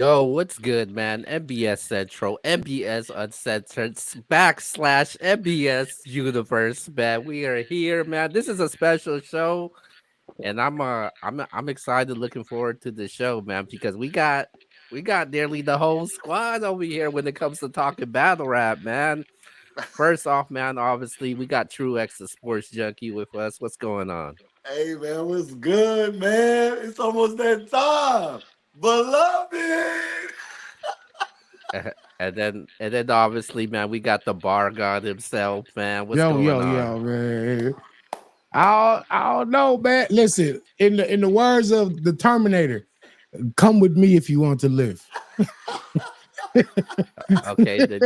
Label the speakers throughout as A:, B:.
A: Yo, what's good, man? MBS Central, MBS Uncensored, backslash MBS Universe, man. We are here, man. This is a special show, and I'm excited, looking forward to the show, man, because we got nearly the whole squad over here when it comes to talking battle rap, man. First off, man, obviously we got True X, the sports junkie, with us. What's going on?
B: Hey man, what's good, man? It's almost that time. Beloved.
A: And then obviously, man, we got the bar god himself, man. What's
C: Yo,
A: going
C: yo,
A: on?
C: yo, man. I don't know, man. Listen, in the words of the Terminator, come with me if you want to live.
A: Okay, then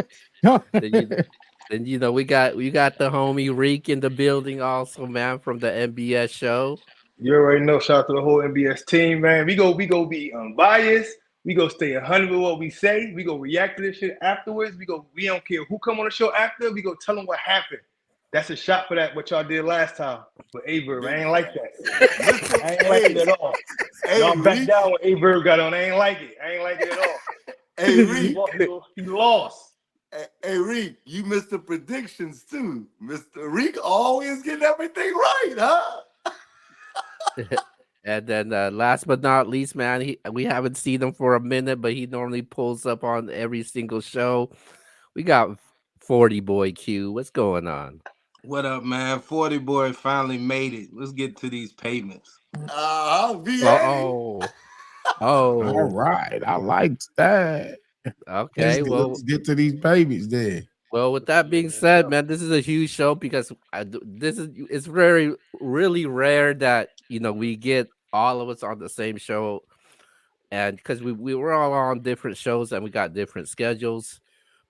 A: you then we got the homie Reek in the building also, man, from the MBS show.
D: You already know. Shout out to the whole NBS team, man. We go be unbiased. We go stay 100 with what we say. We go react to this shit afterwards. We don't care who come on the show after. We go tell them what happened. That's a shot for that what y'all did last time with Averb. I ain't like that. I ain't like it at all. Y'all back down when Averb got on. I ain't like it. I ain't like it at all.
B: Hey, Reek.
D: He lost.
B: Hey, Reek, you missed the predictions too. Mr. Reek always getting everything right, huh?
A: And then last but not least, man, we haven't seen him for a minute, but he normally pulls up on every single show. We got 40 Boy Q. What's going on?
E: What up, man? 40 boy finally made it. Let's get to these payments.
B: VA.
A: Oh,
C: All
A: oh,
C: right, I like that.
A: okay.
C: Let's get to these babies there.
A: Well, with that being said, man, this is a huge show because this is it's very really rare that we get all of us on the same show, and because we were all on different shows and we got different schedules.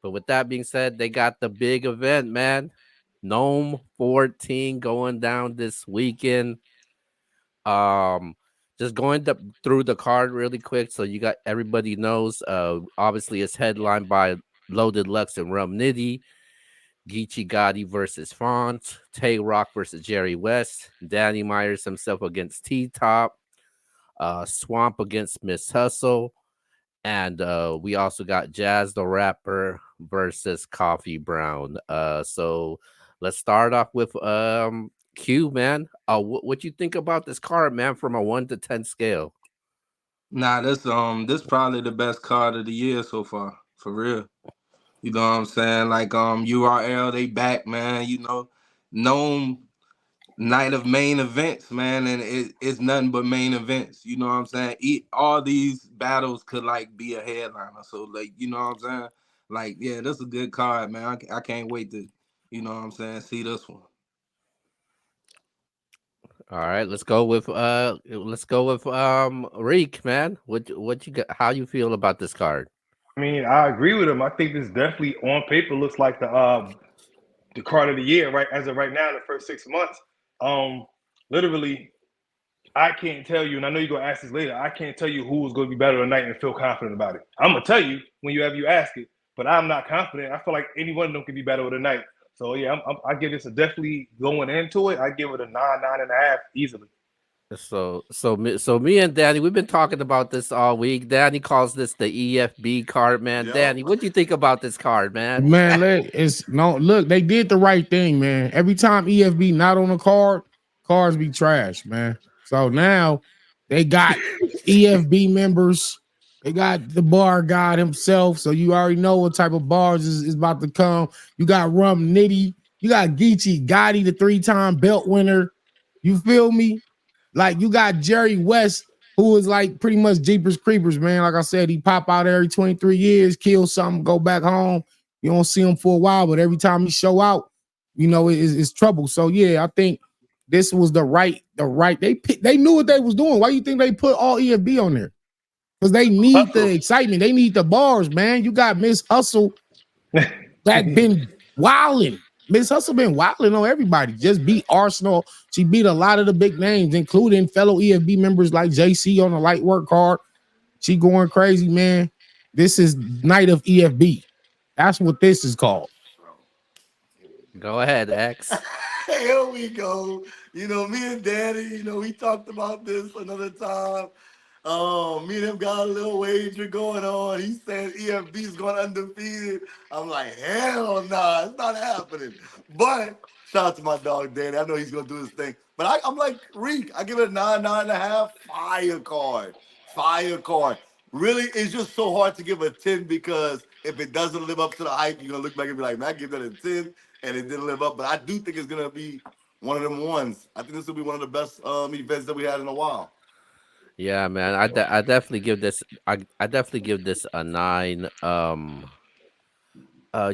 A: But with that being said, they got the big event, man. Gnome 14 going down this weekend. Um, just through the card really quick, so you got everybody knows. Obviously it's headlined by Loaded Lux and Rum Nitty. Geechi Gotti versus Fonz, Tay Roc versus Jerry West, Danny Myers himself against T Top, Swamp against Miss Hustle, and we also got Jazz the Rapper versus Coffee Brown. So let's start off with Q, man. What you think about this card, man, from a 1 to 10 scale?
E: Nah, this probably the best card of the year so far, for real. You know what I'm saying? Like URL, they back, man. Gnome night of main events, man, and it's nothing but main events. You know what I'm saying? All these battles could like be a headliner. So like, you know what I'm saying? Like, yeah, this is a good card, man. I can't wait to, you know what I'm saying, see this one.
A: All right, let's go with Reek, man. What you got, how you feel about this card?
D: I mean, I agree with him. I think this definitely on paper looks like the card of the year, right? As of right now, in the first 6 months. Literally, I can't tell you, and I know you're gonna ask this later. I can't tell you who is going to be better tonight and feel confident about it. I'm gonna tell you when you ask it, but I'm not confident. I feel like any one of them could be better tonight. So yeah, I give this a definitely going into it. I give it a 9.5 easily.
A: So me and Danny, we've been talking about this all week. Danny calls this the EFB card, man.
B: Yep.
A: Danny, what do you think about this card, man?
C: Man, it's no look, they did the right thing, man. Every time EFB not on the card, cards be trash, man. So now they got EFB members, they got the bar god himself. So you already know what type of bars is about to come. You got Rum Nitty, you got Geechi Gotti, the 3-time belt winner. You feel me? Like you got Jerry West, who is like pretty much Jeepers Creepers, man. Like I said, he pop out every 23 years, kill something, go back home. You don't see him for a while, but every time he show out, it's trouble. So yeah, I think this was the right. They knew what they was doing. Why you think they put all EFB on there? Because they need the excitement. They need the bars, man. You got Miss Hustle that been wilding. Miss Hustle been wilding on everybody. Just beat Arsenal. She beat a lot of the big names, including fellow EFB members like JC on the light work card. She going crazy, man. This is Night of EFB. That's what this is called.
A: Go ahead, X.
B: Here we go. Me and Danny, we talked about this another time. Me and him got a little wager going on. He said EFB's going undefeated. I'm like, hell nah, it's not happening. But shout out to my dog Danny. I know he's gonna do his thing. But I'm like Reek. I give it a 9.5. Fire card. Fire card. Really, it's just so hard to give a 10 because if it doesn't live up to the hype, you're gonna look back and be like, man, I give that a 10 and it didn't live up. But I do think it's gonna be one of them ones. I think this will be one of the best events that we had in a while.
A: Yeah, man. I definitely give this. I definitely give this a 9.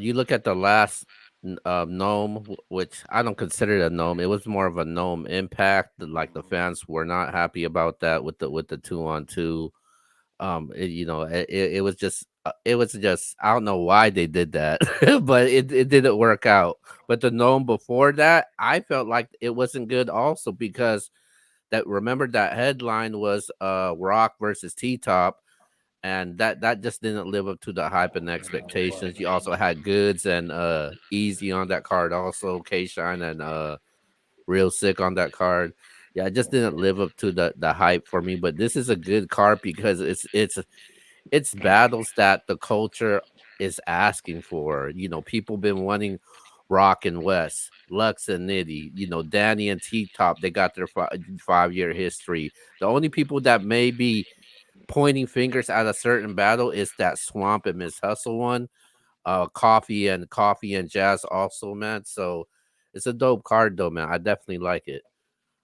A: You look at the last gnome, which I don't consider it a gnome. It was more of a gnome impact. Like the fans were not happy about that with the 2-on-2. It was just I don't know why they did that, but it didn't work out. But the gnome before that, I felt like it wasn't good also because that remember that headline was Rock versus T Top, and that just didn't live up to the hype and expectations. You also had Goods and Easy on that card, also K Shine and Real Sick on that card. Yeah, it just didn't live up to the hype for me. But this is a good card because it's battles that the culture is asking for. You know, people been wanting Rock and Wess, Lux and Nitty, Danny and T Top. They got their 5-year history. The only people that may be pointing fingers at a certain battle is that Swamp and Miss Hustle one. Coffee and Jazz also, man. So it's a dope card though, man. I definitely like it.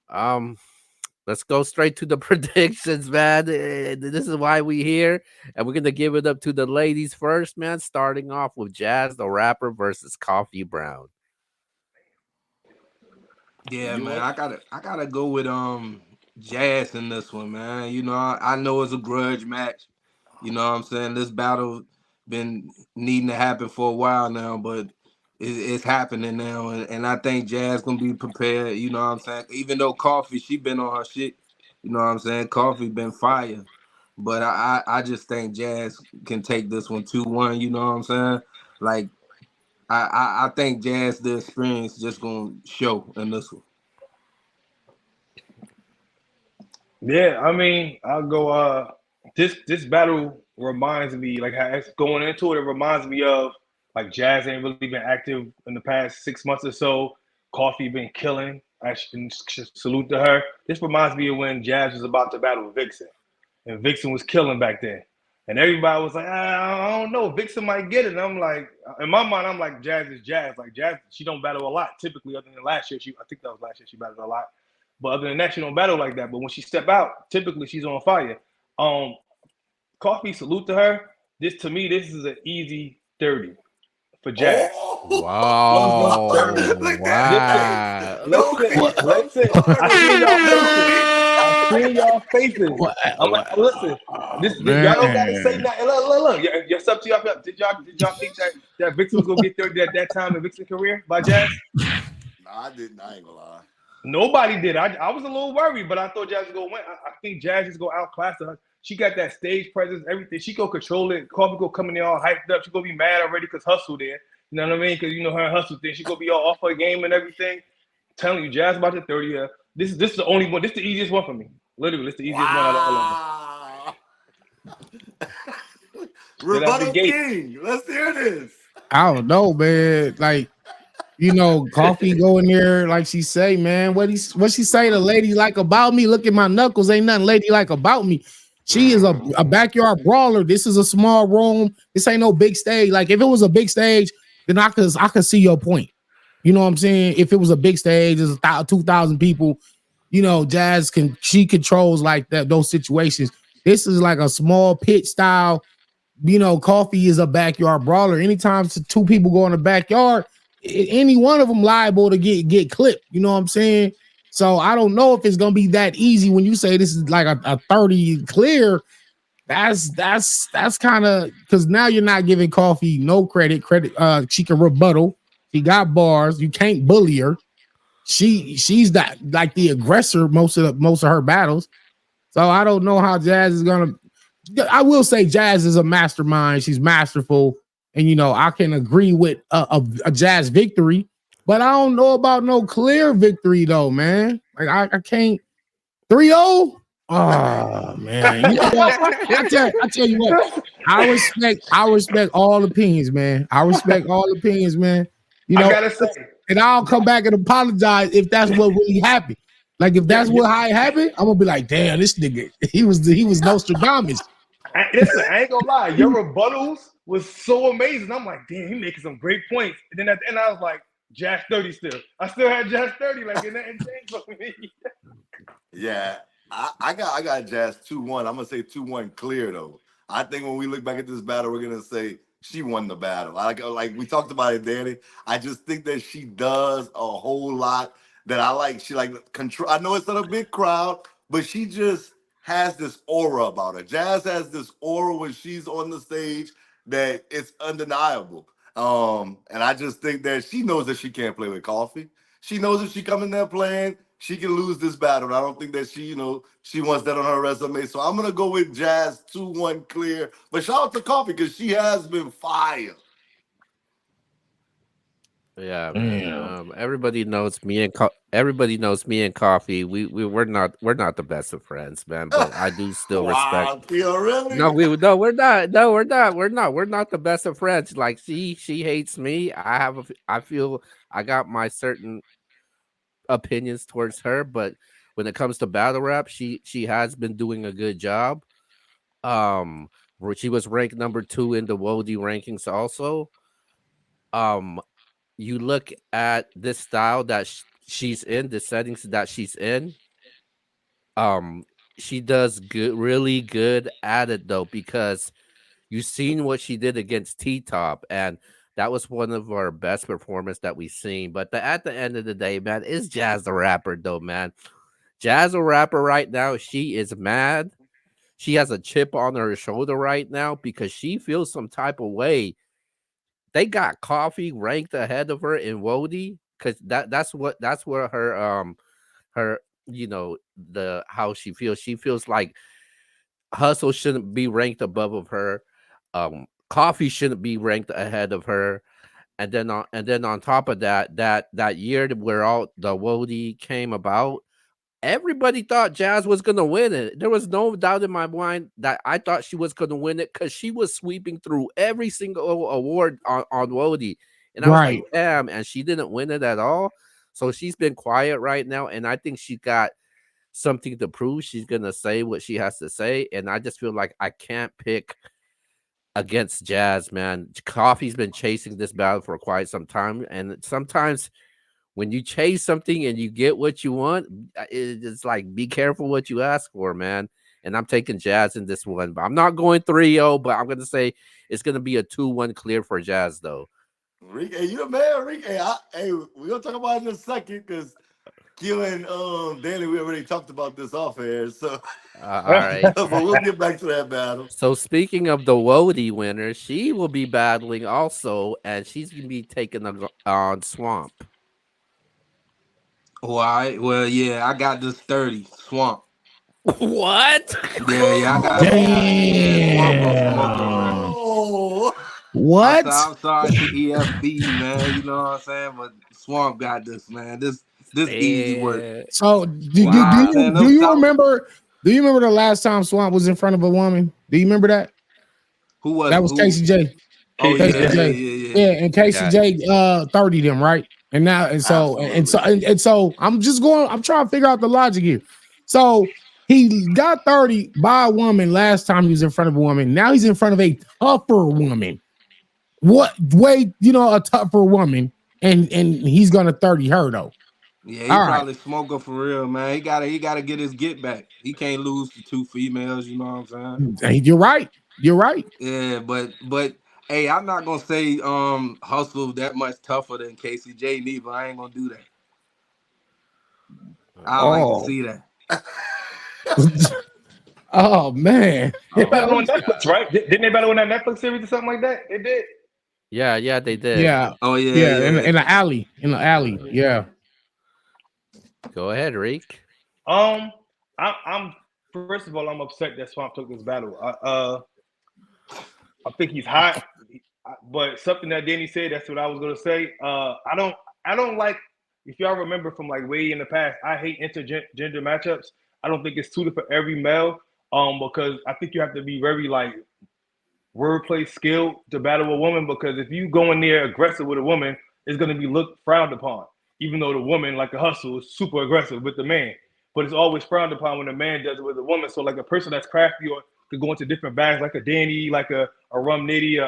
A: Um, let's go straight to the predictions, man. This is why we here, and we're gonna give it up to the ladies first, man. Starting off with Jazz the Rapper versus Coffee Brown.
E: Yeah,
B: You
E: man,
B: up?
E: I gotta go with Jazz in this one, man. You know, I know it's a grudge match. You know what I'm saying? This battle been needing to happen for a while now, but it's happening now, and I think Jazz gonna be prepared. You know what I'm saying? Even though Coffee, she been on her shit. You know what I'm saying? Coffee been fire, but I just think Jazz can take this one 2-1. You know what I'm saying? Like I think Jazz the experience just gonna show in this one.
D: Yeah, I mean, I'll go. This battle reminds me, like, how it's going into it. It reminds me of like Jazz ain't really been active in the past 6 months or so. Coffee been killing. I should salute to her. This reminds me of when Jazz was about to battle Vixen, and Vixen was killing back then. And everybody was like, I don't know, Vixen might get it. And I'm like, in my mind, I'm like, Jazz is Jazz. Like Jazz, she don't battle a lot typically, other than last year. I think that was last year she battled a lot. But other than that, she don't battle like that. But when she step out, typically she's on fire. Um, Coffee, salute to her. This is an easy 30 for Jazz. Easy
B: Oh,
D: 30.
A: Wow!
B: look at
D: Listen,
B: hey,
A: Wow!
B: no
D: listen,
C: What?
B: crease
D: listen. I
B: started.
D: see y'all
B: No
D: faces. I
B: crease.
D: see y'all faces.
C: What?
D: I'm like, listen. This y'all don't gotta say
C: Man.
D: nothing. Look. It's up to y'all. Did y'all think that Vixen was gonna get 30 at that time in Vixen's career by Jazz?
B: Nah, I didn't. I ain't gonna lie.
D: Nobody did. I was a little worried, but I thought Jazz was gonna win. I think Jazz is gonna outclass her. She got that stage presence, everything. She go control it. Coffee go coming there all hyped up. She gonna be mad already because Hustle there. You know what I mean? Because her and Hustle thing. She gonna be all off her game and everything. I'm telling you, Jazz about the 30. This is the only one. This is the easiest one for me. Literally, it's the easiest one out of all of them.
B: Wow.
D: Straight out the
B: Rebuttal
D: gate.
B: King. Let's hear this.
C: I don't know, man. Like, Coffee go in there, like she say, man. What she say? The lady like about me. Look at my knuckles. Ain't nothing lady like about me. She is a backyard brawler. This is a small room. This ain't no big stage. Like if it was a big stage, then I could see your point. You know what I'm saying? If it was a big stage, there's 2,000 people. She controls like that those situations. This is like a small pit style. Coffee is a backyard brawler. Anytime two people go in the backyard, any one of them liable to get clipped. You know what I'm saying? So I don't know if it's gonna be that easy when you say this is like a 30 clear. That's kind of because now you're not giving Coffee no credit. She can rebuttal. She got bars. You can't bully her. She's that like the aggressor most of her battles. So I don't know how Jazz is gonna. I will say Jazz is a mastermind. She's masterful, and I can agree with a Jazz victory, but I don't know about no clear victory though, man. Like I can't 3-0. Oh man, you know what? I tell you what. I respect all opinions, man. I respect all opinions, man. You
D: I
C: know,
D: gotta say,
C: and I'll come back and apologize if that's what really happened. Like if
D: yeah,
C: that's what how it happened, I'm gonna be like, damn, this nigga, he was Nostradamus.
D: listen, I ain't gonna lie, your rebuttals was so amazing. I'm like, damn, he making some great points. And then at the end, I was like, Jazz 30 still. I still had Jazz 30, like, and nothing changed for me.
B: Yeah, I got Jazz 2-1. I'm gonna say 2-1 clear though. I think when we look back at this battle, we're gonna say she won the battle. Like we talked about it, Danny. I just think that she does a whole lot that I like. She like control. I know it's not a big crowd, but she just has this aura about her. Jazz has this aura when she's on the stage that it's undeniable. And I just think that she knows that she can't play with coffee. She knows if she come in there playing, she can lose this battle. And I don't think that she wants that on her resume. So I'm gonna go with Jazz 2-1 clear. But shout out to Coffee because she has been fire.
A: Yeah, man.
C: Damn.
A: Everybody knows me and Coffee. We're not the best of friends, man. But I do still respect.
B: Wow, Theo, really?
A: We're not. No, we're not. We're not the best of friends. Like she hates me. I feel I got my certain opinions towards her, but when it comes to battle rap, she has been doing a good job. Where she was ranked number 2 in the Wody rankings also. Um, you look at this style that she's in, the settings that she's in. Um, she does good, really good at it though, because you've seen what she did against T Top, and that was one of our best performance that we've seen. But at the end of the day, man, it's Jazz the rapper though, man. Jazz the rapper right now, she is mad. She has a chip on her shoulder right now because she feels some type of way. They got Coffee ranked ahead of her in Wody because that's what her the how she feels. She feels like Hustle shouldn't be ranked above of her. Coffee shouldn't be ranked ahead of her. And then on top of that, that year where all the Wody came about, everybody thought Jazz was gonna win it. There was no doubt in my mind that I thought she was gonna win it because she was sweeping through every single award on Wody. And I was like,
C: Right.
A: damn, and she didn't win it at all. So she's been quiet right now, and I think she got something to prove. She's gonna say what she has to say, and I just feel like I can't pick against Jazz, man. Coffee's been chasing this battle for quite some time, and sometimes when you chase something and you get what you want, it's like be careful what you ask for, man. And I'm taking Jazz in this one, but I'm not going 3-0, but I'm gonna say it's gonna be a 2-1 clear for Jazz though.
B: Rick, hey, you the man, Rick. Hey, we're gonna talk about it in a second because Q and Danny, we already talked about this off air. So
A: All right.
B: but we'll get back to that battle.
A: So speaking of the Wody winner, she will be battling also, and she's gonna be taking on Swamp.
E: All right. Well, yeah, I got this 30 Swamp.
A: What?
E: Yeah, I got yeah, Swamp gonna smoke her, man.
C: Damn.
B: Oh,
C: What?
E: I'm sorry to EFB, man. You know what I'm saying? But Swamp got this, man. This easy work.
A: Eh,
C: So
A: wow.
E: Man,
C: do
E: them
C: you
E: South,
C: remember? Do you remember the last time Swamp was in front of a woman? Do you remember that?
E: who was
C: That
E: it?
C: was
E: Who?
C: Casey J.
E: Oh
D: Casey
E: yeah,
C: Casey
D: J.
E: yeah,
C: J.
E: yeah, yeah.
C: Yeah, and Casey
A: Yeah.
C: J 30 them, right? And now
B: absolutely.
C: and so I'm trying to figure out the logic here. So he got 30 by a woman last time he was in front of a woman. Now he's in front of a tougher woman. What way, a tougher woman, and he's gonna 30 her though.
E: Yeah, he
C: All right.
E: probably smoker for real, man. He gotta get his get back. He can't lose to 2 females, you know what I'm saying?
C: Hey, you're right. You're right.
E: Yeah, but hey, I'm not gonna say Hustle that much tougher than KCJ neither. I ain't gonna do that. I like to
C: Oh.
E: see that.
C: Oh man.
D: They
A: Oh
D: battle
A: my
D: on Netflix,
A: god.
D: right? Didn't they battle on that Netflix series or something like that? They did.
A: Yeah, they did.
C: Yeah.
E: Oh yeah,
C: Yeah,
E: yeah.
C: in the alley. In the alley. Yeah.
A: Go ahead, Reek.
D: I'm first of all, I'm upset that Swamp took this battle. I think he's hot, but something that Danny said, that's what I was gonna say. I don't like. If y'all remember from like way in the past, I hate intergender matchups. I don't think it's suited for every male. Because I think you have to be very like wordplay skilled to battle a woman. Because if you go in there aggressive with a woman, it's going to be looked frowned upon. Even though the woman, like a hustle, is super aggressive with the man, but it's always frowned upon when a man does it with a woman. So like a person that's crafty or could go into different bags, like a Danny, like a Rum Nitty,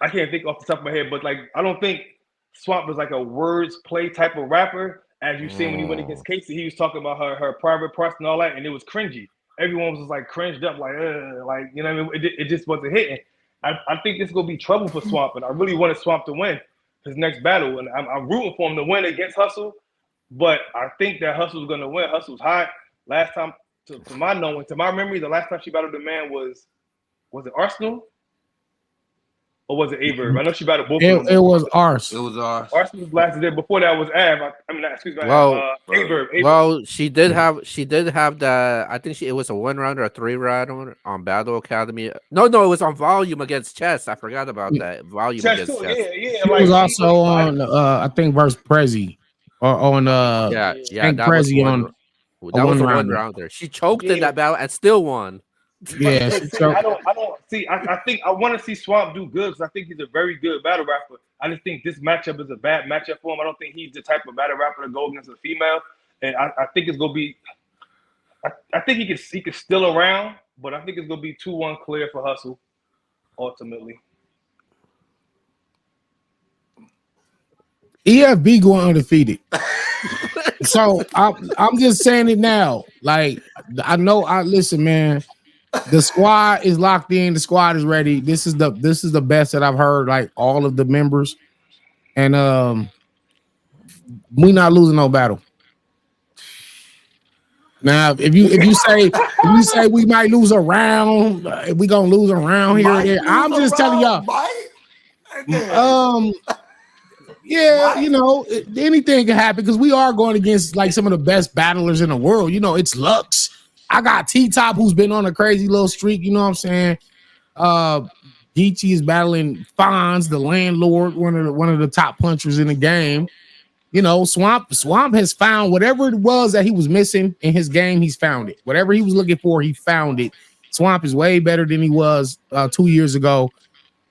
D: I can't think off the top of my head, but like I don't think Swamp was like a words play type of rapper. As you seen when he went
A: Mm.
D: against Casey, he was talking about her private parts and all that, and it was cringy. Everyone was just like cringed up, like you know what I mean. It just wasn't hitting. I think this is gonna be trouble for Swamp, and I really wanted Swamp to win his next battle, and I'm rooting for him to win against Hustle. But I think that Hustle's gonna win. Hustle's hot. Last time, to my knowing, to my memory, the last time she battled the man was it Arsenal? Or was it Averb? I know she battled both of them.
C: It was ours.
E: It was ours.
D: Arsenal was last day. Before that was Av. I mean, excuse me, Av.
A: Well,
D: Averb.
A: well, she did have the. I think it was a 1 round or a 3 round on Battle Academy. No, it was on Volume against Chess. I forgot about that. Volume
D: Chess
A: against
D: too.
A: Chess.
D: Yeah.
C: She
D: Like
C: was
D: she
C: also
D: was
C: on I think versus Prezi or on
A: Yeah,
C: I
A: yeah,
C: think
A: that was
C: Prezi
A: one.
C: on a
A: That was
C: one
A: a one
C: rounder.
A: rounder. She choked in
D: yeah.
A: that battle and still won.
C: Yeah,
D: But
C: she
D: see, I
C: choked.
D: don't see. I think I want to see Swamp do good because I think he's a very good battle rapper. I just think this matchup is a bad matchup for him. I don't think he's the type of battle rapper to go against a female, and I think it's gonna be. I think he can still around, but I think it's gonna be 2-1 clear for Hustle ultimately.
C: EFB going undefeated. So I'm just saying it now. Like I know I listen, man. The squad is locked in. The squad is ready. This is the best that I've heard. Like all of the members, and we not losing no battle. Now, if you say we might lose a round, we gonna lose a round here and
B: Might
C: there.
B: lose
C: I'm
B: a
C: just telling
B: round,
C: y'all.
B: might. Damn.
C: Um, yeah,
B: Might.
C: anything can happen because we are going against like some of the best battlers in the world. It's Lux. I got T Top who's been on a crazy little streak. You know what I'm saying? Uh, Geechi is battling Fonz, the landlord, one of the top punchers in the game. Swamp has found whatever it was that he was missing in his game. He's found it. Whatever he was looking for, he found it. Swamp is way better than he was 2 years ago.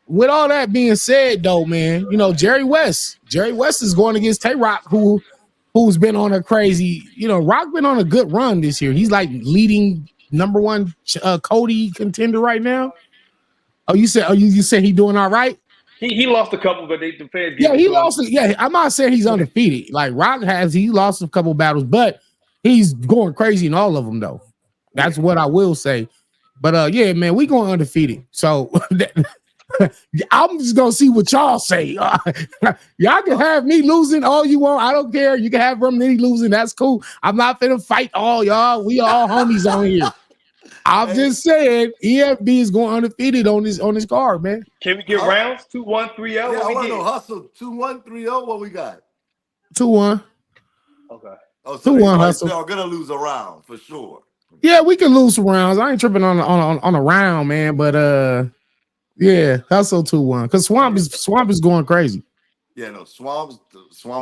C: With all that being said, though, man, Jerry Wess. Jerry Wess is going against Tay Roc, who's been on a crazy. Rock been on a good run this year. He's like leading number one Cody contender right now. Oh, you said he doing all right?
D: He lost a couple, but the fans gave
C: Yeah,
D: it
C: he
D: to him.
C: lost. Yeah, I'm not saying he's undefeated. Like Rock he lost a couple battles, but he's going crazy in all of them, though. That's what I will say. But yeah, man, we going undefeated. So I'm just gonna see what y'all say. Y'all can have me losing all you want. I don't care. You can have Romney losing. That's cool. I'm not finna fight all y'all. We all homies on here. I'm just saying EFB is going undefeated on this card, man.
D: Can we get rounds? 2-1, 3-0?
B: Yeah, I
D: What
B: want
D: we
B: to know
D: get?
B: Hustle 2-1, 3-0. What we got?
C: 2-1.
D: Okay.
B: Oh, so
C: 2-1
B: everybody
C: Hustle.
B: still gonna lose a round for sure.
C: Yeah, we can lose some rounds. I ain't tripping on a round, man. But yeah, Hustle 2-1. Because Swamp is going crazy.
B: Yeah, no, Swamp's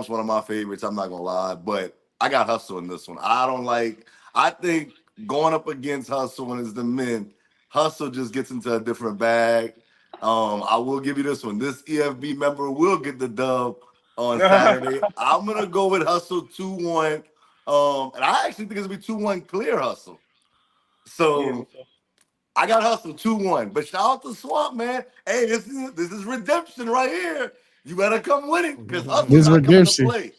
B: one of my favorites. I'm not gonna lie, but I got Hustle in this one. I think going up against Hustle when it's the men, Hustle just gets into a different bag. I will give you this one. This EFB member will get the dub on Saturday. I'm gonna go with Hustle 2-1. And I actually think it's gonna be 2-1 clear Hustle. So I got Hustle 2-1. But shout out to Swamp, man. Hey, this is redemption right here. You better come winning because Hustle's
C: This
B: not coming to
C: redemption.
B: play.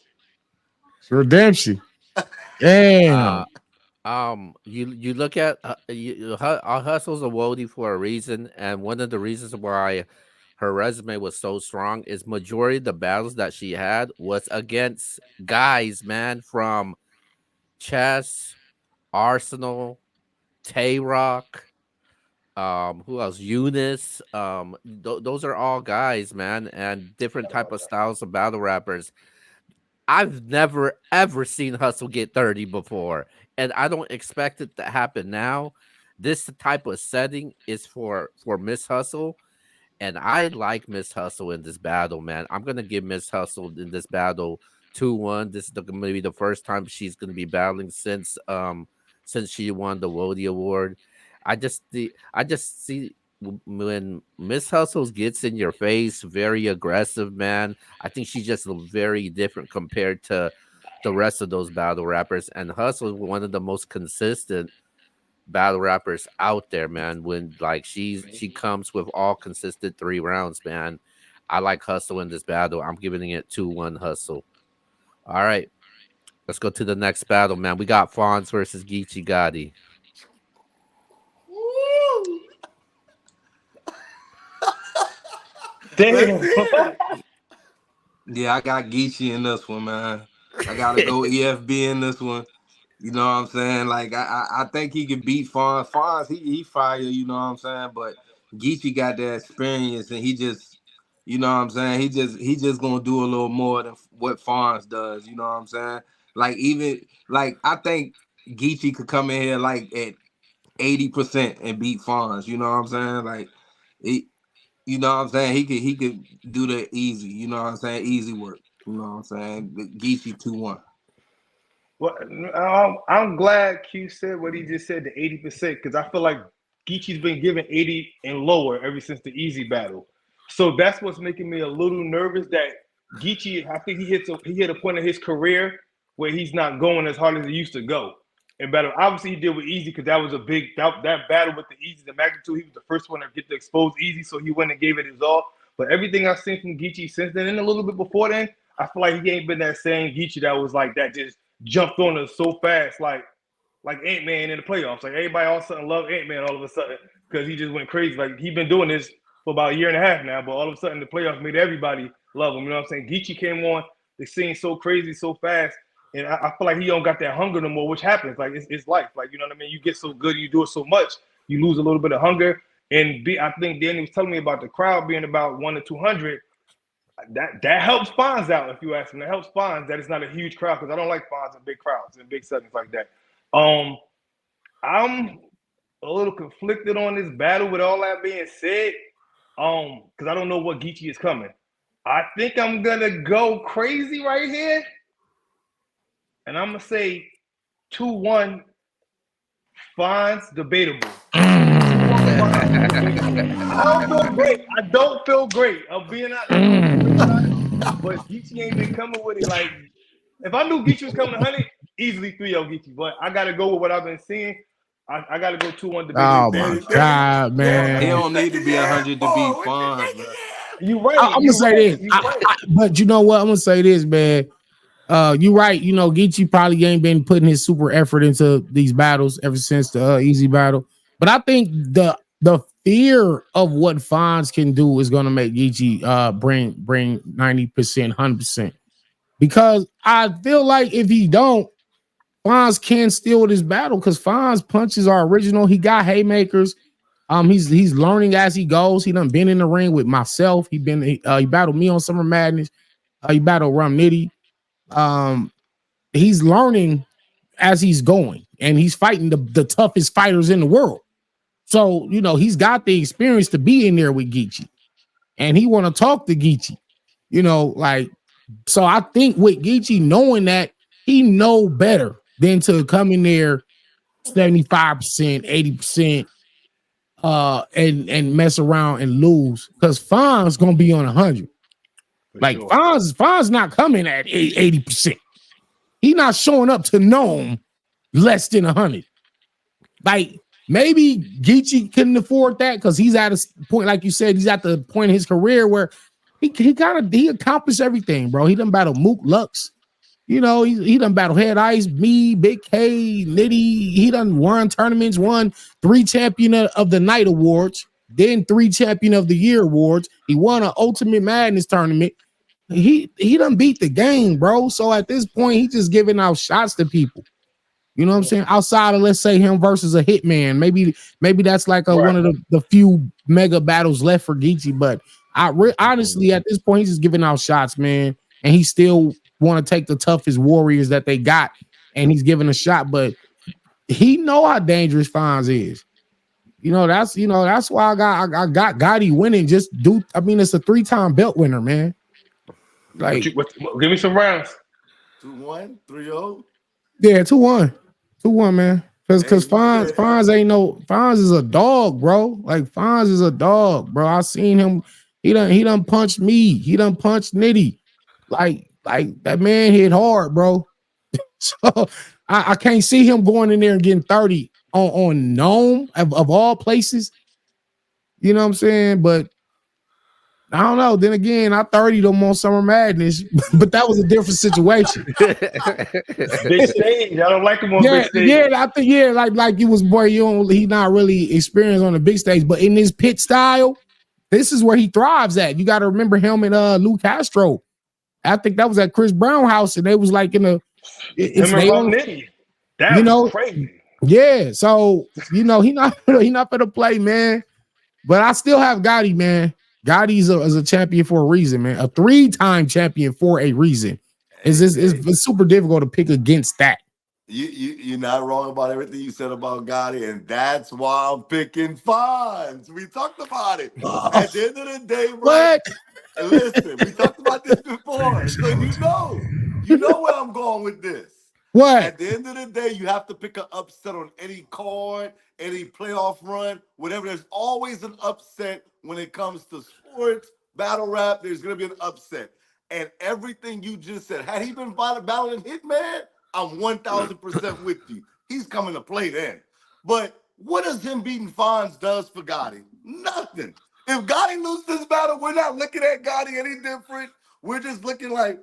C: It's redemption. Damn.
A: You look at Hustle's a woadie for a reason, and one of the reasons why her resume was so strong is majority of the battles that she had was against guys, man, from Chess, Arsenal, Tay Roc, who else? Eunice. Those are all guys, man, and different type of styles of battle rappers. I've never ever seen Hustle get 30 before, and I don't expect it to happen now. This type of setting is for Miss Hustle, and I like Miss Hustle in this battle, man. I'm gonna give Miss Hustle in this battle 2-1. This is maybe the first time she's going to be battling since she won the Wody Award. I just see when Miss Hustles gets in your face, very aggressive, man. I think she's just very different compared to the rest of those battle rappers. And Hustle is one of the most consistent battle rappers out there, man. When like she comes with all consistent 3 rounds, man. I like Hustle in this battle. I'm giving it 2-1 Hustle. All right, let's go to the next battle, man. We got Fonz versus Geechi Gotti.
B: Woo! Let's
D: Damn.
B: hear it.
E: Yeah, I got Geechi in this one, man. I gotta go EFB in this one. You know what I'm saying? Like I think he can beat Fonz. Fonz, he fire, you know what I'm saying? But Geechi got that experience and he just, you know what I'm saying? He just gonna do a little more than what Fonz does, you know what I'm saying? Like even like I think Geechi could come in here like at 80% and beat Fonz, you know what I'm saying? Like he, you know what I'm saying? He could do the easy, you know what I'm saying? Easy work. You know what I'm saying? Geechi 2-1.
D: Well, I'm glad Q said what he just said, the 80%, because I feel like Geechi's been given 80 and lower ever since the easy battle. So that's what's making me a little nervous that Geechi, I think he hit a point in his career where he's not going as hard as he used to go. In battle, obviously he did with Easy because that was a big that battle with the Easy, the magnitude. He was the first one to get to expose Easy, so he went and gave it his all. But everything I've seen from Geechi since then, and a little bit before then, I feel like he ain't been that same Geechi that was like that, just jumped on us so fast, like Ant-Man in the playoffs. Like everybody all of a sudden loved Ant-Man all of a sudden because he just went crazy. Like he been doing this for about a year and a half now, but all of a sudden the playoffs made everybody love him. You know what I'm saying? Geechi came on the scene so crazy, so fast. And I feel like he don't got that hunger no more, which happens. Like it's life. Like, you know what I mean? You get so good, you do it so much, you lose a little bit of hunger. And I think Danny was telling me about the crowd being about 1 to 200. That helps Fonz out, if you ask him. That helps Fonz that it's not a huge crowd because I don't like Fonz in big crowds and big settings like that. I'm a little conflicted on this battle. With all that being said, because I don't know what Geechi is coming. I think I'm gonna go crazy right here. And I'm gonna say 2-1 Fonz debatable. I don't feel great. I don't feel great. I'm being honest. But Geechi ain't been coming with it. Like, if I knew Geechi was coming to 100, easily 3-0 Geechi. But I gotta go with what I've been seeing. I gotta go 2-1
C: Oh
D: debatable.
C: my God,
E: He
C: man.
E: don't need to be 100 to beat Fonz, man.
D: You right.
C: I'm gonna say this, but you know what? I'm gonna say this, man. You right. You know, Geechi probably ain't been putting his super effort into these battles ever since the easy battle. But I think the fear of what Fonz can do is gonna make Geechi bring 90%, 100%. Because I feel like if he don't, Fonz can steal this battle because Fonz punches are original. He got haymakers. He's learning as he goes. He done been in the ring with myself. He battled me on Summer Madness. He battled Rum Nitty. He's learning as he's going, and he's fighting the toughest fighters in the world. So you know he's got the experience to be in there with Geechi, and he want to talk to Geechi. You know, like so. I think with Geechi knowing that he know better than to come in there 75%, 80%, and mess around and lose because Fonz gonna be on 100. Like
D: sure.
C: Fonz not coming at 80%. He not showing up to Nome less than 100. Like maybe Geechi couldn't afford that because he's at a point, like you said, he's at the point in his career where he accomplished everything, bro. He done battled Mook Lux. You know, he done battled Head Ice, me, Big K, Nitty. He done won tournaments, won 3 Champion of the Night awards, then 3 Champion of the Year awards. He won an Ultimate Madness tournament. He done beat the game, bro. So at this point, he just giving out shots to people. You know what I'm saying? Outside of, let's say, him versus a Hitman. Maybe that's like one of the few mega battles left for Geechi. But honestly, at this point, he's just giving out shots, man. And he still want to take the toughest warriors that they got, and he's giving a shot. But he know how dangerous Fonz is. That's why I got Gotti winning. It's a 3-time belt winner, man. Like,
D: give me some rounds.
B: 2-1, 3-0.
C: Yeah, 2-1. 2-1, man.
B: Hey,
C: Cause
B: we said
C: Fonz is a dog, bro. Like Fonz is a dog, bro. I seen him. He done punched me. He done punched Nitty. Like that man hit hard, bro. So I can't see him going in there and getting 30 on Gnome of all places. You know what I'm saying? But I don't know. Then again, I 30 them on Summer Madness, but that was a different situation.
D: Big stage. I don't like him on big
C: Yeah,
D: stage.
C: yeah, I think like he was boy. He not really experienced on the big stage, but in his pit style, this is where he thrives at. You got to remember him and Lou Castro. I think that was at Chris Brown house, and they was like in a if
D: Him and
C: they
D: Rock
C: on
D: Nitty.
C: you
D: That was
C: know
D: crazy.
C: yeah. So he not gonna play, man. But I still have Gotti, man. Gotti's is a champion for a reason, man. A 3-time champion for a reason.
B: hey,
C: It's super difficult to pick against that.
B: you're not wrong about everything you said about Gotti, and that's why I'm picking Fonz. We talked about it. At the end of the day, bro.
C: What?
B: And listen, we talked about this before, so you know where I'm going with this.
C: What?
B: At the end of the day, you have to pick an upset on any card, any playoff run, whatever. There's always an upset when it comes to sports, battle rap. There's gonna be an upset, and everything you just said. Had he been battling Hitman, I'm 1,000% with you. He's coming to play then. But what does him beating Fonz does for Gotti? Nothing. If Gotti loses this battle, we're not looking at Gotti any different. We're just looking like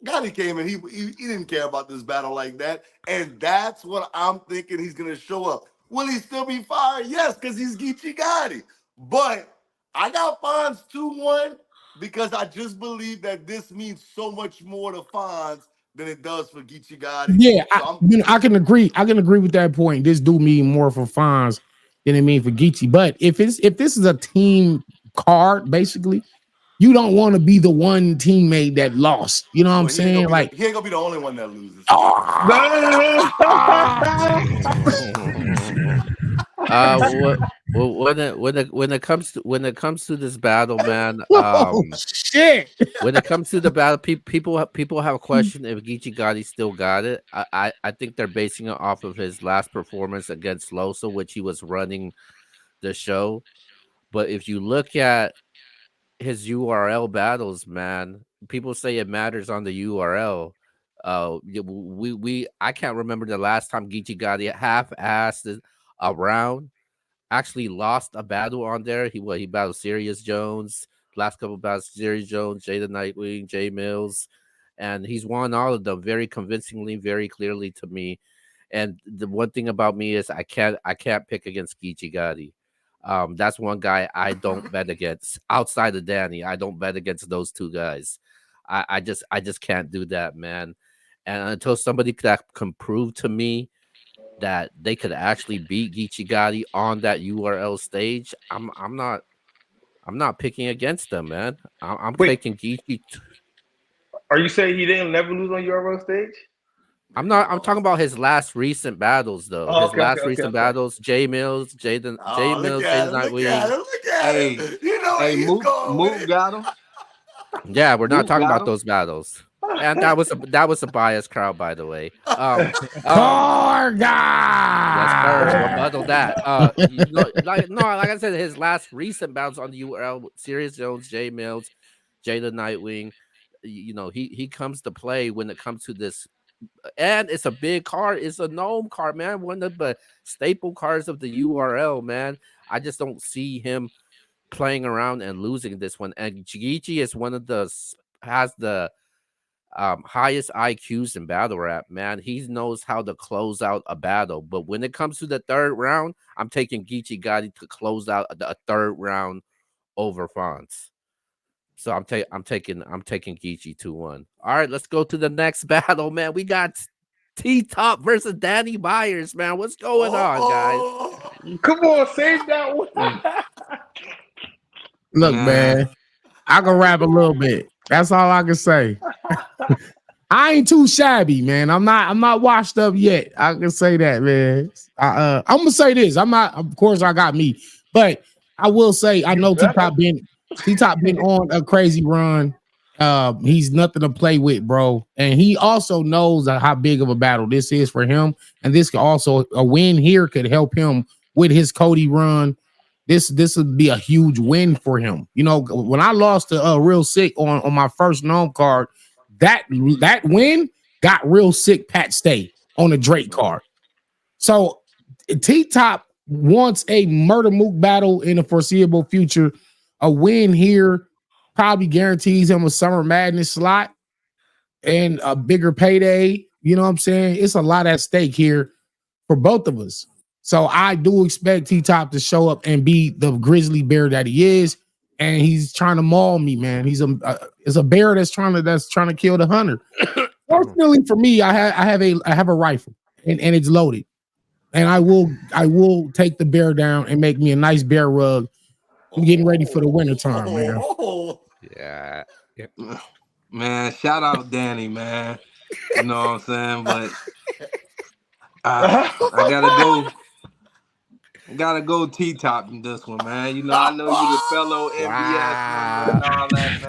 B: Gotti came and he didn't care about this battle like that. And that's what I'm thinking he's going to show up. Will he still be fired? Yes, because he's Geechi Gotti. But I got Fonz 2-1 because I just believe that this means so much more to Fonz than it does for Geechi Gotti.
C: Yeah,
B: So I'm
C: I can agree. I can agree with that point. This do mean more for Fonz than it mean for Geechee. But if this is a team card, basically, you don't want to be the one teammate that lost. You know what I'm
B: well,
C: saying? Like,
B: he ain't gonna be the only one that loses.
A: what when it comes to this battle, man,
C: oh shit.
A: when it comes to the battle, people have a question if Geechi Gotti still got it. I think they're basing it off of his last performance against Losa, which he was running the show. But if you look at his URL battles, man, people say it matters on the URL. I can't remember the last time Geechi Gotti half-assed a round, actually lost a battle on there. He battled Sirius Jones, last couple battles, Sirius Jones, Jada Nightwing, Jay Mills, and he's won all of them very convincingly, very clearly to me. And the one thing about me is I can't pick against Geechi Gotti. That's one guy I don't bet against. Outside of Danny, I don't bet against those two guys. I just can't do that, man. And until somebody that can prove to me that they could actually beat Geechi Gotti on that URL stage, I'm not picking against them, man. I'm
D: Wait,
A: taking Geechi.
D: are you saying he didn't never lose on URL stage?
A: I'm talking about his last recent battles though.
D: Oh,
A: His
D: okay, okay,
A: last
D: okay,
A: recent
D: okay.
A: battles, J
B: Oh, look
A: Mills,
B: at
A: Jada
B: him! Look at
A: Nightwing.
B: him! Look at
E: Hey,
B: him! You know where
E: hey,
B: he's going with
E: Mook
B: it.
E: got him.
A: Yeah, we're not
E: Mook
A: talking
E: got
A: about
E: him.
A: those battles. And that was a biased crowd, by the way.
C: Car
A: Yes, sir.
C: guy.
A: Rebuttal that. Like I said, his last recent battles on the URL, Sirius Jones, J Mills, Jada Nightwing. He comes to play when it comes to this, and it's a big card. It's a Gnome card, man. One of the staple cards of the URL, man. I just don't see him playing around and losing this one. And Geechi is one of has the highest IQs in battle rap, man. He knows how to close out a battle. But when it comes to the third round, I'm taking Geechi Gotti to close out a third round over Fonz. So I'm taking Geechi 2-1. All right, let's go to the next battle, man. We got T Top versus Danny Myers, man. What's going on, guys?
B: Oh,
D: Come on, save that one.
C: Look,
E: Man,
C: man, I can rap a little bit. That's all I can say. I ain't too shabby, man. I'm not washed up yet. I can say that, man. I'm gonna say this. I'm not, of course, I got me, but I will say I
D: You
C: know
D: better.
C: T Top been on a crazy run, He's nothing to play with, bro. And he also knows how big of a battle this is for him. And this could also a win here could help him with his Cody run. This would be a huge win for him. You know, when I lost to Real Sick on my first Gnome card, that win got Real Sick Pat Stay on the Drake card. So T Top wants a murder mook battle in the foreseeable future. A win here probably guarantees him a Summer Madness slot and a bigger payday. You know what I'm saying? It's a lot at stake here for both of us. So I do expect T Top to show up and be the grizzly bear that he is, and he's trying to maul me, man. He's a bear that's trying to kill the hunter. Fortunately for me, I have a rifle and it's loaded, and I will take the bear down and make me a nice bear rug. I'm getting ready for the winter time, man.
A: Yeah.
E: Man, shout out Danny, man. You know what I'm saying? But I gotta go T-Top in this one, man. You know, I know you the fellow MBS member and all that,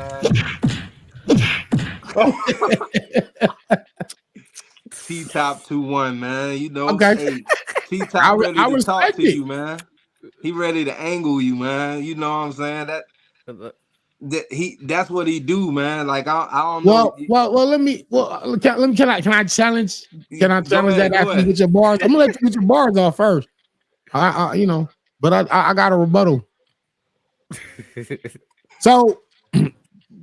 E: man. T-Top 2-1, man. You know,
C: okay.
E: Hey, T-Top ready to talk to you, man. He ready to angle you, man. You know what I'm saying? That's what he do, man. Like I don't know.
C: Can I challenge? Can I challenge that after you get your bars? I'm gonna let you get your bars off first. You know, but I got a rebuttal. So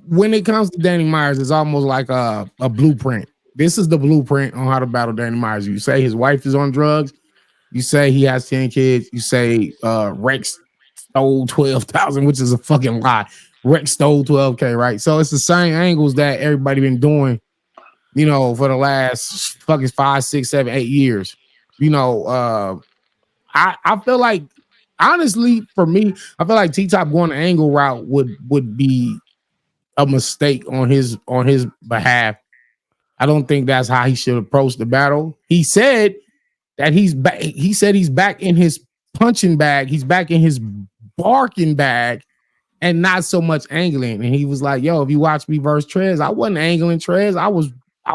C: when it comes to Danny Myers, it's almost like a blueprint. This is the blueprint on how to battle Danny Myers. You say his wife is on drugs. You say he has 10 kids. You say Rex stole 12,000, which is a fucking lie. Rex stole 12K, right? So it's the same angles that everybody been doing, you know, for the last fucking 5, 6, 7, 8 years. You know, I feel like, honestly, for me, I feel like T-Top going the angle route would be a mistake on his behalf. I don't think that's how he should approach the battle. He said that he's back. He said he's back in his punching bag. He's back in his barking bag and not so much angling. And he was like, yo, if you watch me versus Trez, I wasn't angling Trez. I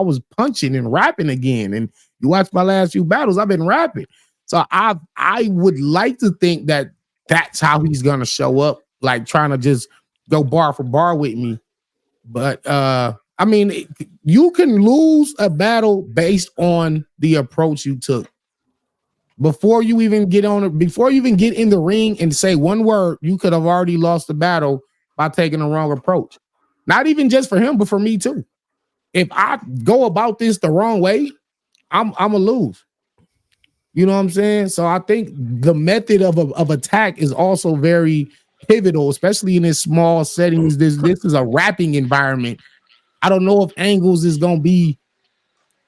C: was punching and rapping again. And you watch my last few battles, I've been rapping. So I would like to think that that's how he's going to show up, like trying to just go bar for bar with me. But I mean, you can lose a battle based on the approach you took. Before you even get in the ring and say one word, you could have already lost the battle by taking the wrong approach. Not even just for him, but for me too. If I go about this the wrong way, I'm a lose. You know what I'm saying? So I think the method of attack is also very pivotal, especially in this small settings. This is a rapping environment. I don't know if angles is gonna be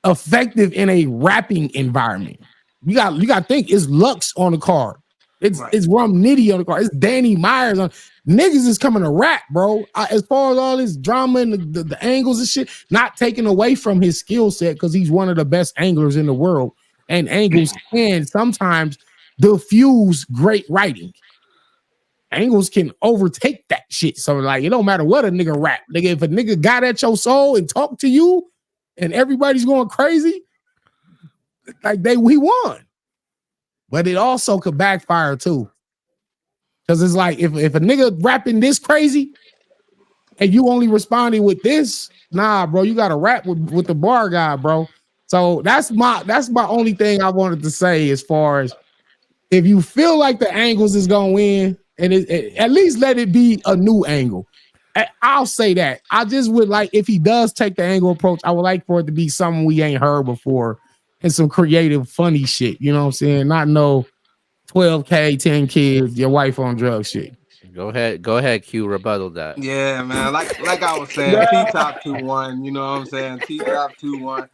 C: effective in a rapping environment. You got to think it's Lux on the card. It's Rum Nitty on the card. It's Danny Myers on. Niggas is coming to rap, bro. As far as all this drama and the angles and shit, not taking away from his skill set because he's one of the best anglers in the world. And angles can sometimes diffuse great writing. Angles can overtake that shit. So like, it don't matter what a nigga rap. Nigga, if a nigga got at your soul and talk to you and everybody's going crazy, like he won. But it also could backfire too. Because it's like, if a nigga rapping this crazy and you only responding with this, nah, bro, you got to rap with the bar guy, bro. So that's my only thing I wanted to say as far as if you feel like the angles is going to win, and at least let it be a new angle. I'll say that. I just would like, if he does take the angle approach, I would like for it to be something we ain't heard before and some creative, funny shit. You know what I'm saying? Not no 12K, 10 kids, your wife on drugs shit.
A: Go ahead, Q, rebuttal that.
E: Yeah, man. Like I was saying, T-Top 2-1. You know what I'm saying? T-Top 2-1.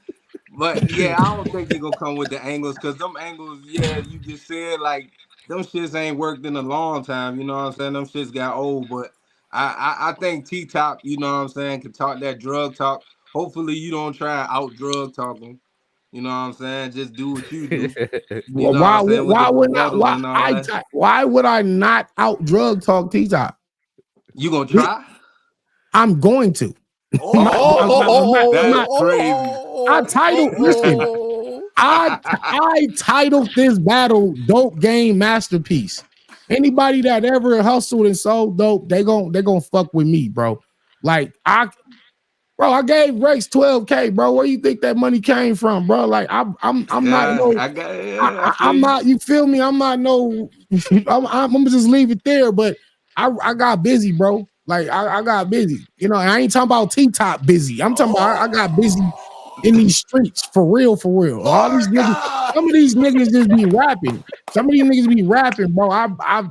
E: But yeah, I don't think you're gonna come with the angles because them angles, yeah, you just said like them shits ain't worked in a long time. You know what I'm saying? Them shits got old. But I think T-Top, you know what I'm saying, can talk that drug talk. Hopefully you don't try and out drug talk him. You know what I'm saying? Just do what you do. You know
C: why would I not out drug talk T-Top?
E: You gonna try?
C: I'm going to. I'm
E: That's
C: not.
E: crazy.
C: I titled. Listen, I titled this battle "Dope Game Masterpiece." Anybody that ever hustled and sold dope, they gonna fuck with me, bro. Like I gave Rex 12K, bro. Where you think that money came from, bro? Like I'm not
E: Yeah,
C: no.
E: I got. Yeah, I feel
C: I'm
E: you.
C: not. You feel me? I'm not no. I'm gonna just leave it there. But I got busy, bro. Like I got busy. You know, and I ain't talking about T top busy. I'm talking about I got busy in these streets for real, for real. All these niggas.
B: Mordecai!
C: Some of these niggas just be rapping. Some of these niggas be rapping, bro.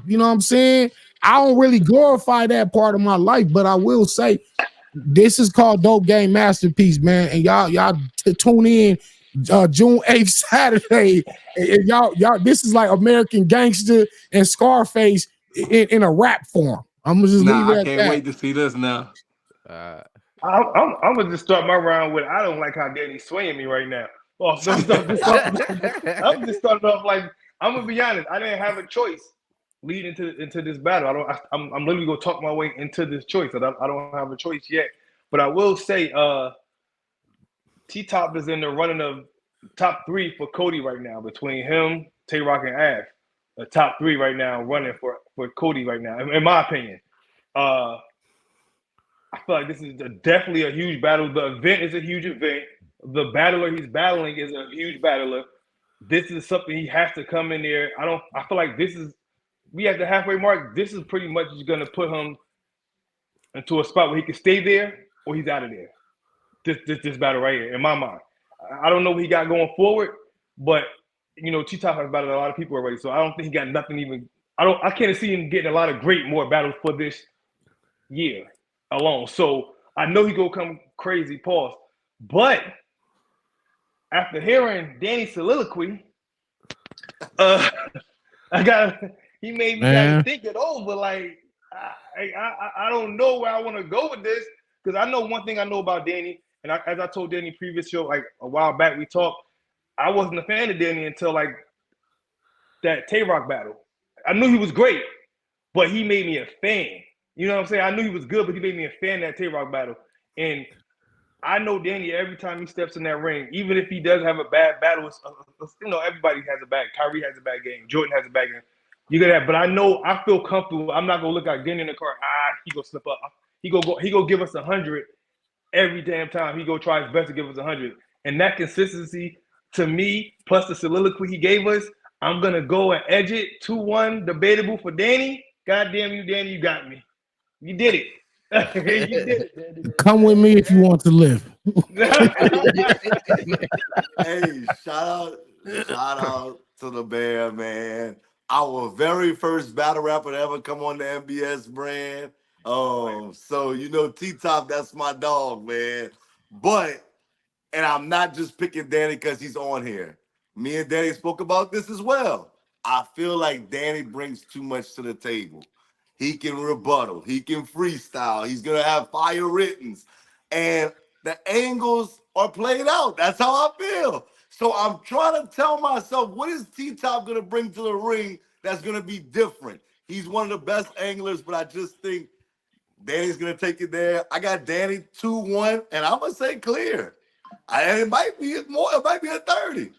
C: You know what I'm saying? I don't really glorify that part of my life, but I will say this is called Dope Game Masterpiece, man. And y'all tune in June 8th, Saturday. And y'all, this is like American Gangster and Scarface in a rap form. I'm gonna just leave
E: Nah,
C: it
E: I
C: at
E: can't
C: that.
E: wait to see this now.
A: Uh,
D: I'm gonna just start my round with I don't like how Danny's swaying me right now. Oh, no, I'm just starting off like I'm gonna be honest. I didn't have a choice leading into this battle. I'm literally gonna talk my way into this choice. I don't have a choice yet. But I will say, T Top is in the running of top three for Cody right now between him, Tay Roc, and Av. The top three right now running for Cody right now, in my opinion. Uh, I feel like this is definitely a huge battle. The event is a huge event. The battler he's battling is a huge battler. This is something he has to come in there. I feel like this is we at the halfway mark. This is pretty much going to put him into a spot where he can stay there or he's out of there. This battle right here, in my mind. I don't know what he got going forward, but T Top has battled a lot of people already, so I don't think he got nothing even. I can't see him getting a lot of great more battles for this year alone. So I know he gonna come crazy, pause. But after hearing Danny's soliloquy, uh, I got he made me gotta
C: Man.
D: think it over. Like I don't know where I want to go with this because I know one thing I know about Danny, and as I told Danny previous show like a while back, we talked. I wasn't a fan of Danny until like that Tay Roc battle. I knew he was great, but he made me a fan. You know what I'm saying? I knew he was good, but he made me a fan of that Tay Roc battle. And I know Danny every time he steps in that ring, even if he does have a bad battle, everybody has a bad. Kyrie has a bad game. Jordan has a bad game. You get that, but I feel comfortable. I'm not gonna look like Danny in the car. He gonna slip up. He go give us 100 every damn time. He go try his best to give us 100, and that consistency to me, plus the soliloquy he gave us, I'm gonna go and edge it 2-1, debatable for Danny. God damn you, Danny, you got me. You did it. You did it, Danny.
C: Come with me if you want to live.
B: Hey, shout out to the bear, man. Our very first battle rapper to ever come on the MBS brand. So T Top, that's my dog, man. But and I'm not just picking Danny because he's on here. Me and Danny spoke about this as well. I feel like Danny brings too much to the table. He can rebuttal. He can freestyle. He's gonna have fire writtens, and the angles are played out. That's how I feel. So I'm trying to tell myself, what is T Top gonna bring to the ring that's gonna be different? He's one of the best anglers, but I just think Danny's gonna take it there. I got Danny 2-1, and I'm gonna say clear. It might be more. It might be a 30.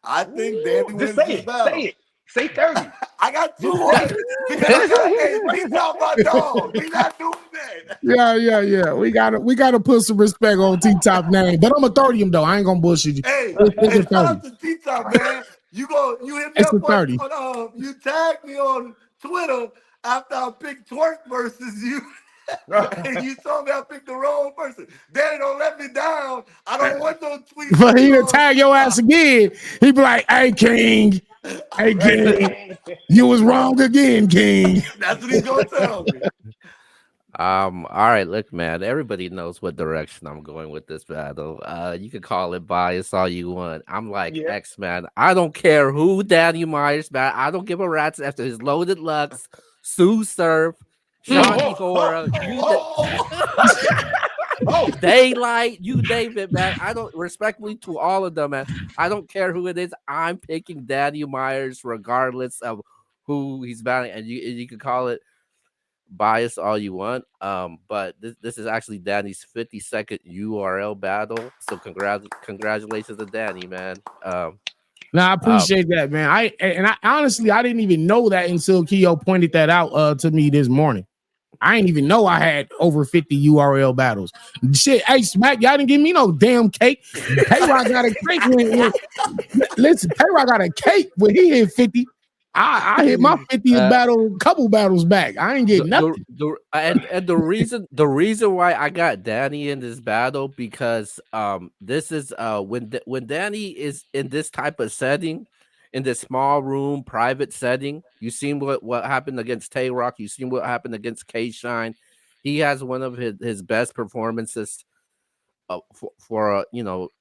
B: I think Danny
D: Just
B: wins
D: say
B: this
D: it. Say
B: battle.
D: it. Say 30.
B: I got
D: Just say
B: 2-1 because I got hey, T Top my dog. We not doing that.
C: Yeah. We gotta put some respect on T Top name. But I'm gonna 30 him though. I ain't gonna bullshit you.
B: Hey,
C: It's
B: hey,
C: a
B: shout
C: 30.
B: out to T Top, man. You hit me
C: It's a
B: up
C: 30.
B: on you tagged me on Twitter after I picked Twerk versus you. And you told me I picked the wrong person. Daddy, don't let me down. I don't want no tweets
C: But
B: from
C: he
B: you
C: done
B: on
C: tag your ass
B: TikTok.
C: again. He be like, hey King, hey King, you was wrong again, King.
B: That's what he's gonna tell me.
A: all right, look, man. Everybody knows what direction I'm going with this battle. You can call it bias all you want. I'm like
D: Yeah.
A: X, man. I don't care who Danny Myers, man. I don't give a rat's after his loaded Lux, Sue Surf, Shanti Hora, Daylight, you name it, man. I don't respectfully to all of them, man. I don't care who it is. I'm picking Danny Myers regardless of who he's battling, and you can call it bias all you want. But this is actually Danny's 52nd URL battle. So congratulations to Danny, man.
C: Now I
A: Um,
C: appreciate that, man. I honestly I didn't even know that until Keo pointed that out to me this morning. I didn't even know I had over 50 URL battles. Shit, hey Smack, y'all didn't give me no damn cake. Tay Roc got a cake when listen, Tay Roc got a cake when he hit 50. I hit my 50th
A: uh,
C: battle, couple battles back. I ain't getting nothing.
A: and the reason why I got Danny in this battle because this is when Danny is in this type of setting, in this small room private setting, you seen what happened against Tay Roc, you seen what happened against K Shine. He has one of his best performances for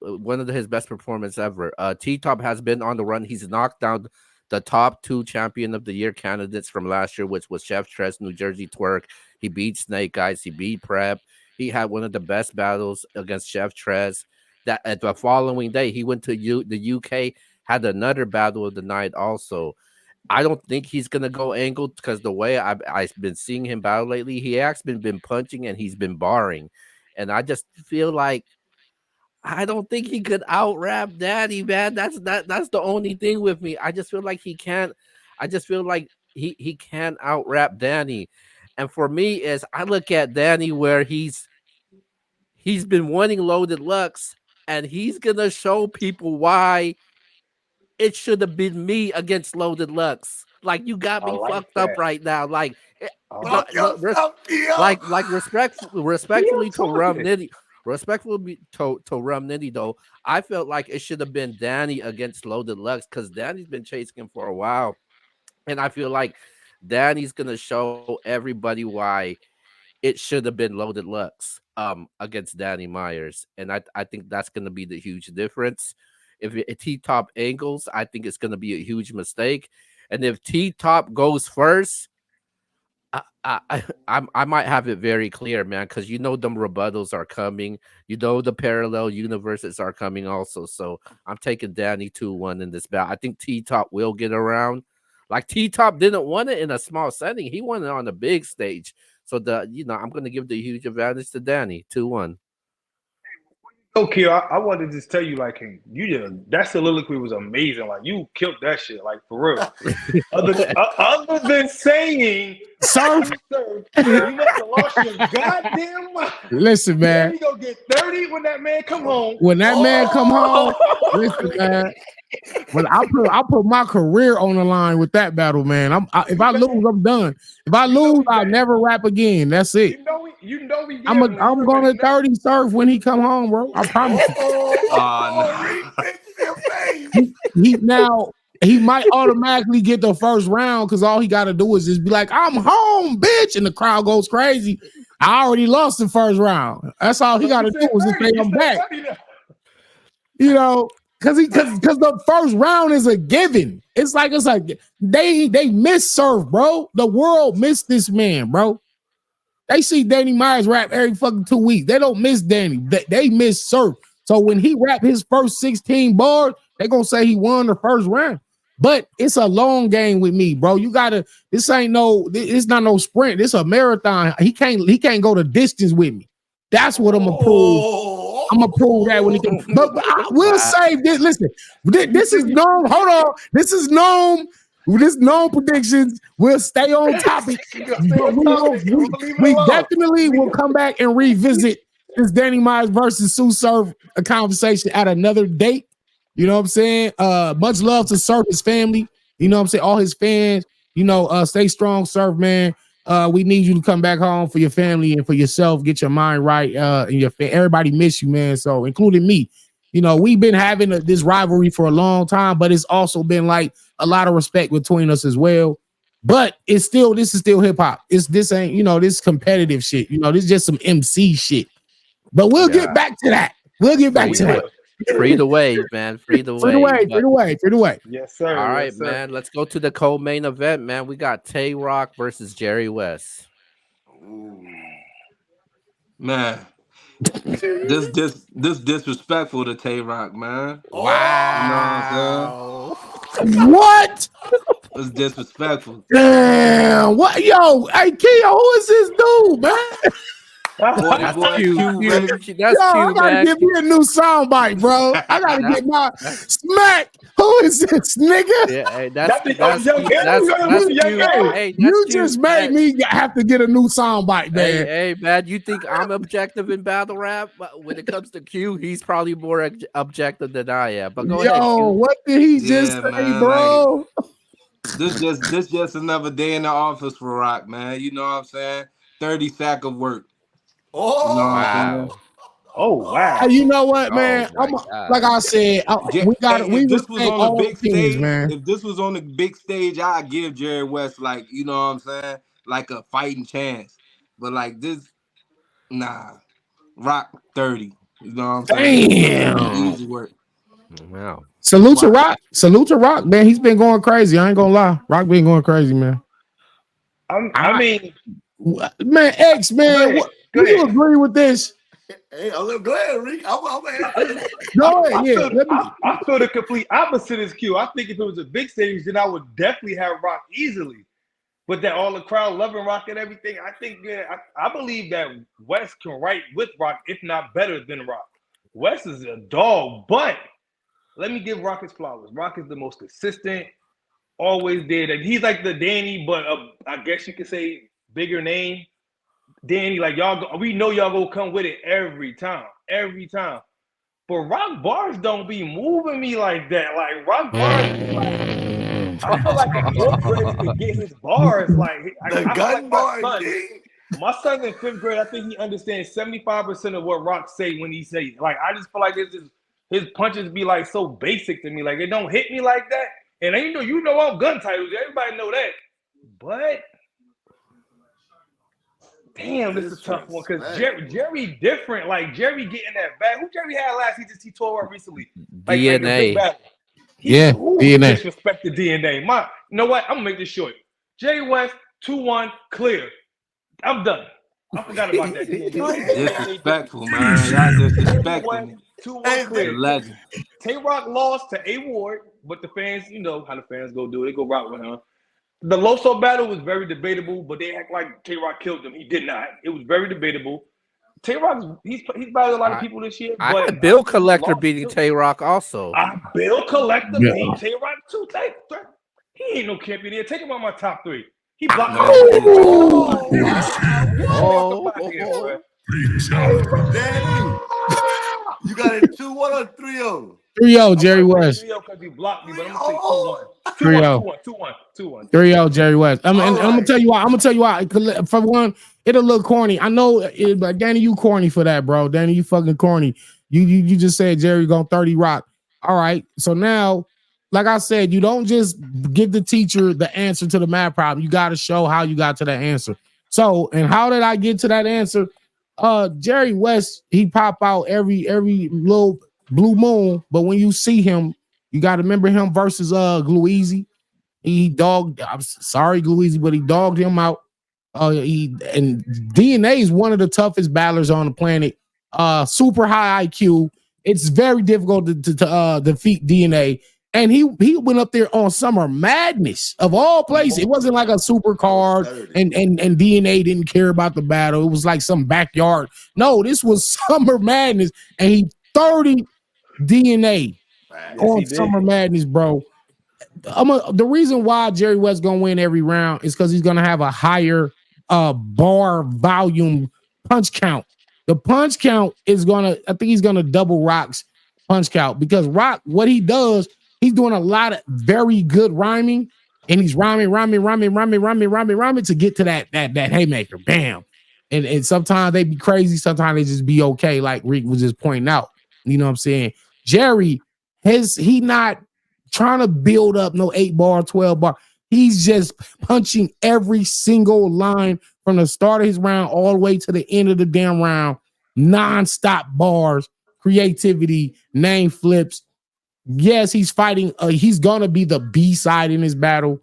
A: one of his best performance ever. T Top has been on the run. He's knocked down the top two champion of the year candidates from last year, which was Chef Tress, New Jersey Twerk. He beat Snake Guys. He beat Prep. He had one of the best battles against Chef Tress. That at the following day, he went to the UK, had another battle of the night also. I don't think he's gonna go angled because the way I've been seeing him battle lately, he actually been punching and he's been barring, and I just feel like I don't think he could out rap Daddy, man. That's the only thing with me. I just feel like he can't. I just feel like he can't out rap Danny, and for me is I look at Danny where he's been winning Loaded Lux, and he's gonna show people why it should have been me against Loaded Lux. Like you got
D: I
A: me
D: like
A: fucked up
D: that.
A: right now. Like,
D: I
B: Fuck
D: like that.
B: yourself, Keo.
D: Keep
A: respectfully to Rum
D: talking.
A: Nitty, respectfully to Rum Nitty though, I felt like it should have been Danny against Loaded Lux because Danny's been chasing him for a while, and I feel like Danny's gonna show everybody why it should have been Loaded Lux against Danny Myers, and I think that's gonna be the huge difference. If T Top angles, I think it's gonna be a huge mistake, and if T Top goes first. I might have it very clear, man, because them rebuttals are coming. The parallel universes are coming also. So I'm taking Danny 2-1 in this battle. I think T Top will get around. Like T Top didn't want it in a small setting; he won it on a big stage. So I'm gonna give the huge advantage to Danny 2-1.
D: Okay, I wanted to just tell you, like, you did that soliloquy was amazing. Like, you killed that shit, like for real. Other than saying,
C: Surf.
D: you must have lost your goddamn mind.
C: Listen, man.
D: Danny gonna get 30 when that man come home.
C: When that man come home,
D: Oh,
C: listen, man. But I put my career on the line with that battle, man. If I lose, I'm done. If I lose, I'll never rap again. That's it.
D: We
C: I'm
D: gambling.
C: going to 30 Surf when he come home, bro. I promise you.
B: Read
E: Nah.
B: bitch in your face.
C: He might automatically get the first round because all he got to do is just be like, "I'm home, bitch," and the crowd goes crazy. I already lost the first round. That's all he got to do is just say, "I'm back." Because the first round is a given. It's like they miss Surf, bro. The world missed this man, bro. They see Danny Myers rap every fucking 2 weeks. They don't miss Danny. They miss Surf. So when he rap his first 16 bars, they gonna say he won the first round. But it's a long game with me, bro. It's not no sprint. It's a marathon. He can't go the distance with me. That's what I'm gonna prove. I'm gonna prove that when he comes. But I will save this. Listen, this is Gnome. Hold on. This is Gnome. This Gnome predictions. We'll stay on topic. But we definitely will come back and revisit this Danny Myers versus Sue Surf a conversation at another date. You know what I'm saying? Much love to Surf, his family. You know what I'm saying? All his fans. Stay strong, Surf, man. We need you to come back home for your family and for yourself. Get your mind right. And everybody miss you, man. So, including me. We've been having this rivalry for a long time, but it's also been like a lot of respect between us as well. But this is still hip hop. This ain't, this competitive shit. This is just some MC shit. But we'll get back to that. We'll get back to that.
A: Free the wave, man. Free the
C: Free the
A: wave.
C: way. Free the way.
D: Yes, sir.
A: All right,
D: yes, sir.
A: man. Let's go to the co-main event, man. We got Tay Roc versus Jerry Wess.
E: Man, this disrespectful to Tay Roc, man.
A: Wow.
C: What?
E: was disrespectful.
C: Damn, what yo, hey Kia, who is this dude, man?
E: Forty
A: That's
E: boy
A: cute.
E: Q, baby.
C: Yo,
A: That's
C: I
A: cute,
C: gotta
A: man.
C: give me a new soundbite, bro. I gotta
A: That's
C: get my
A: that's
C: smack. Who is this nigga?
A: yeah. Hey,
D: That's the
A: that's
D: young
A: cute.
D: Gator. We got
A: That's
D: a young
A: cute.
C: Hey,
D: Gator.
A: Hey, that's
C: you
A: cute.
C: just made
A: Hey,
C: me have to get a new soundbite, man.
A: hey, man. You think I'm objective in battle rap? But when it comes to Q, he's probably more objective than I am. But go ahead,
C: Yo,
A: Q.
C: what did he just
E: Yeah,
C: say,
E: man. Like
C: bro?
E: this just another day in the office for Rock, man. You know what I'm saying? 30 sack of work. You know what I'm saying?
B: Oh,
A: Wow.
D: Oh wow.
C: Hey, you know what,
A: Oh
C: man?
A: my
C: Like
A: god.
C: I said,
E: Hey,
C: we
E: if this was
C: respect
E: on the
C: all
E: big
C: opinions,
E: stage,
C: man.
E: if this was on the big stage, I'd give Jerry West like, you know what I'm saying, like a fighting chance. But like this, nah. Rock 30. You know what I'm saying?
C: Damn.
E: Easy work.
A: Wow.
C: Salute to
E: Wow.
C: Rock. Salute to Rock, man. He's been going crazy. I ain't gonna lie. Rock been going crazy, man.
D: I
C: I
D: mean,
C: man, X,
D: go
C: man,
D: ahead.
C: what
D: Go
C: do you
D: ahead.
C: agree with this?
B: hey, go ahead, Rick. I'm gonna answer this.
C: Go ahead,
D: I
C: yeah.
D: feel
C: Let me
D: I feel the complete opposite is Q. I think if it was a big stage, then I would definitely have Rock easily. But that all the crowd loving Rock and everything, I think I believe that Wes can write with Rock, if not better than Rock. Wes is a dog, but let me give Rock his flowers. Rock is the most consistent, always there. He's like the Danny, but I guess you could say bigger name. Danny, like y'all, we know y'all gonna come with it every time, every time. But Rock bars don't be moving me like that. Like Rock bars be like, I feel like a fourth grader could get his bars. Like
B: The
D: I feel like
B: gun bar king.
D: my son in fifth grade. I think he understands 75% of what Rock say when he say it. Like I just feel like his punches be like so basic to me. Like it don't hit me like that. And you know I'm gun titles. Everybody know that. But damn, this is a tough one because
B: Disrespectful.
D: Jerry different. Like Jerry getting that back. Who Jerry had last? He tore up recently. Like a big
A: DNA.
D: battle.
C: yeah,
D: He
C: DNA.
D: disrespected DNA. You know what? I'm gonna make this short. Jerry West 2-1 clear. I'm done. I forgot about that DNA.
E: Disrespectful, man. Y'all
D: Jerry
E: disrespecting
D: West
E: me.
D: 2-1
B: Hey,
E: The
D: clear.
E: legend.
D: Tay Roc lost to A Ward, but the fans, you know how the fans go do it. They go rock with him. The Loso battle was very debatable, but they act like Tay Roc killed him. He did not. It was very debatable. Tay Roc, he's battled a lot of
A: I
D: people this year,
A: I
D: but
A: had
D: I
A: Bill
D: think he
A: Collector
D: lost
A: beating
D: too.
A: Tay Roc also.
D: Bill Collector
C: Yeah.
D: beat Tay Roc too. He ain't no champion here. Take him out my top three. He blocked me.
E: Man, please.
B: oh wow.
D: Stay off the
A: Oh,
D: block
A: oh,
D: here, bro.
A: oh.
B: Danny, you got it 2-1 or 3-0?
C: 3-0,
D: I'm
C: Jerry
D: gonna say
C: West.
D: 3-0 because he blocked me, but I'm gonna say
B: 3-0.
D: 2-1. 2-1,
C: 3-0.
D: 2-1, 2-1, 2-1.
C: 3-0, Jerry West. And
B: All
C: I'm gonna
B: right.
C: tell you why. I'm gonna tell you why. For one, it'll look corny. I know it, but Danny, you corny for that, bro. Danny, you fucking corny. You just said Jerry gonna 30 Rock. All right. So now, like I said, you don't just give the teacher the answer to the math problem. You got to show how you got to that answer. So, and how did I get to that answer? Jerry West, he pop out every little blue moon, but when you see him, you got to remember him versus Gluezy. He dogged. I'm sorry, Gluezy, but he dogged him out. And DNA is one of the toughest battlers on the planet. Super high IQ. It's very difficult to defeat DNA. And he went up there on Summer Madness of all places. It wasn't like a super
B: I was
C: card,
B: 30.
C: and DNA didn't care about the battle. It was like some backyard. No, this was Summer Madness, and he 30 DNA
D: Yes,
B: Facts.
C: on
D: he did.
C: Summer Madness, bro. The reason why Jerry West gonna win every round is because he's gonna have a higher bar volume punch count. The punch count is I think he's gonna double Rock's punch count because Rock, what he does, he's doing a lot of very good rhyming, and he's rhyming to get to that haymaker, bam. And sometimes they be crazy, sometimes they just be okay, like Rick was just pointing out. You know what I'm saying? Jerry, he not trying to build up no 8 bar, 12 bar. He's just punching every single line from the start of his round all the way to the end of the damn round. Non-stop bars, creativity, name flips. Yes, he's fighting. He's gonna be the B side in his battle,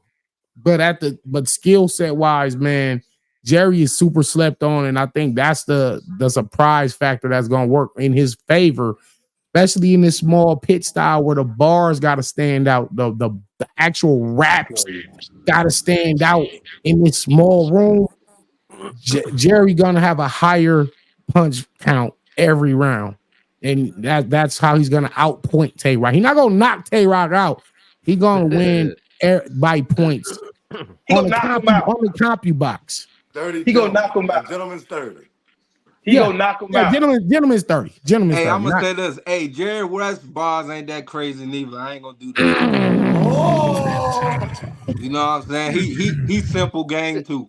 C: but skill set wise, man, Jerry is super slept on, and I think that's the surprise factor that's gonna work in his favor. especially in this small pit style where the bars got to stand out. The actual raps got to stand out in this small room. Jerry gonna have a higher punch count every round, and that's how he's gonna outpoint Tay Roc. He's not gonna knock Tay Roc out. He gonna win by points
D: He gonna knock him out.
C: on the CompuBox.
B: 30
D: He gonna knock
B: gentlemen.
D: him
B: A
D: out.
B: gentleman's 30.
D: He
C: Yeah,
D: gonna knock him
C: yeah,
D: out.
C: gentleman's 30. Gentleman's
E: Hey,
C: 30.
E: I'm gonna
C: Not,
E: say this. Hey, Jerry West bars ain't that crazy neither. I ain't gonna do that.
B: Oh,
E: You know what I'm saying? He's simple game too.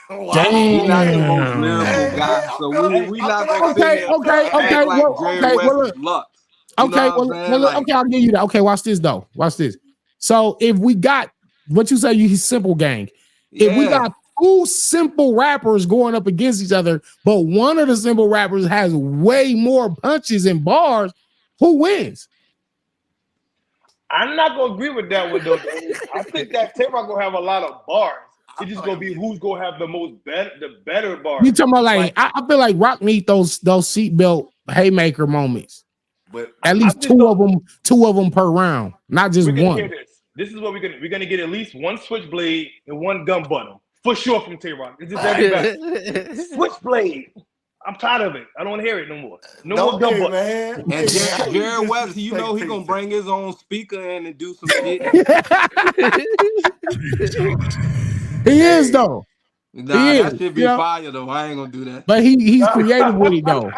B: wow.
E: He not the
B: Hey,
E: most
C: damn.
E: lyrical
B: hey, hey,
E: guy,
B: I
E: so
B: feel,
E: we
B: I
E: not
B: feel like
E: gonna
B: I
E: sit
C: Okay,
E: here
B: feel
C: okay,
B: bad.
E: and act
C: okay.
E: like
C: Well,
E: Jerry
C: okay.
E: West
C: Well,
E: is
C: look.
E: Lux. You know
C: Okay,
E: what I'm saying?
C: okay. I'll give you that. Okay, watch this though. Watch this. So if we got what you say, you simple gang. If we
E: Yeah.
C: got two simple rappers going up against each other, but one of the simple rappers has way more punches and bars, who wins?
D: I'm not gonna agree with that one though. I think that Tay Roc gonna have a lot of bars.
B: I
D: It's
B: feel
D: just
B: like
D: gonna
B: I'm
D: be
B: getting.
D: who's gonna have the better
C: You
D: bars.
C: talking about like
D: Like
C: I feel like Rock need those seatbelt haymaker moments.
B: But
C: At
D: I
C: least
D: just don't.
C: two of them per round, not just
D: We're gonna hear
C: one.
D: this. This is what we're gonna get at least one switchblade and one gun button for sure from Tay Roc. It's just every battle. Switchblade. I'm tired of it. I don't want to hear it no more. No more
B: no,
D: gun
B: hey
D: buttons.
B: man,
E: And
B: hey man, how you
E: Jerry West, you know
B: disrespect
E: he
B: Tay
E: gonna
B: Tay?
E: bring his own speaker in and do some shit.
C: He is
B: Hey,
C: though. He
E: Nah,
C: is.
E: that should
C: You
E: be
C: know,
E: fire though. I ain't gonna do that.
C: but he's creative with it though.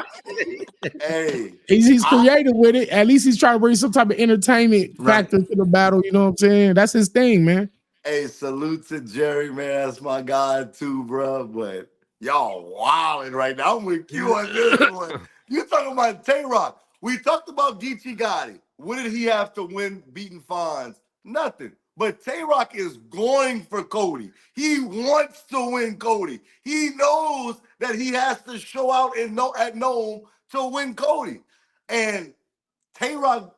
B: hey,
C: He's
B: I
C: creative with it. At least he's trying to bring some type of entertainment
E: Right.
C: factor to the battle. You know what I'm saying? That's his thing, man.
B: hey salute to Jerry, man. That's my guy too, bro. But y'all wilding right now. I'm with you on this one. You talking about Tay Roc? We talked about Geechi Gotti. What did he have to win beating Fonz? Nothing. But Tay Roc is going for Cody. He wants to win Cody. He knows that he has to show out at Nome to win Cody. And Tay Roc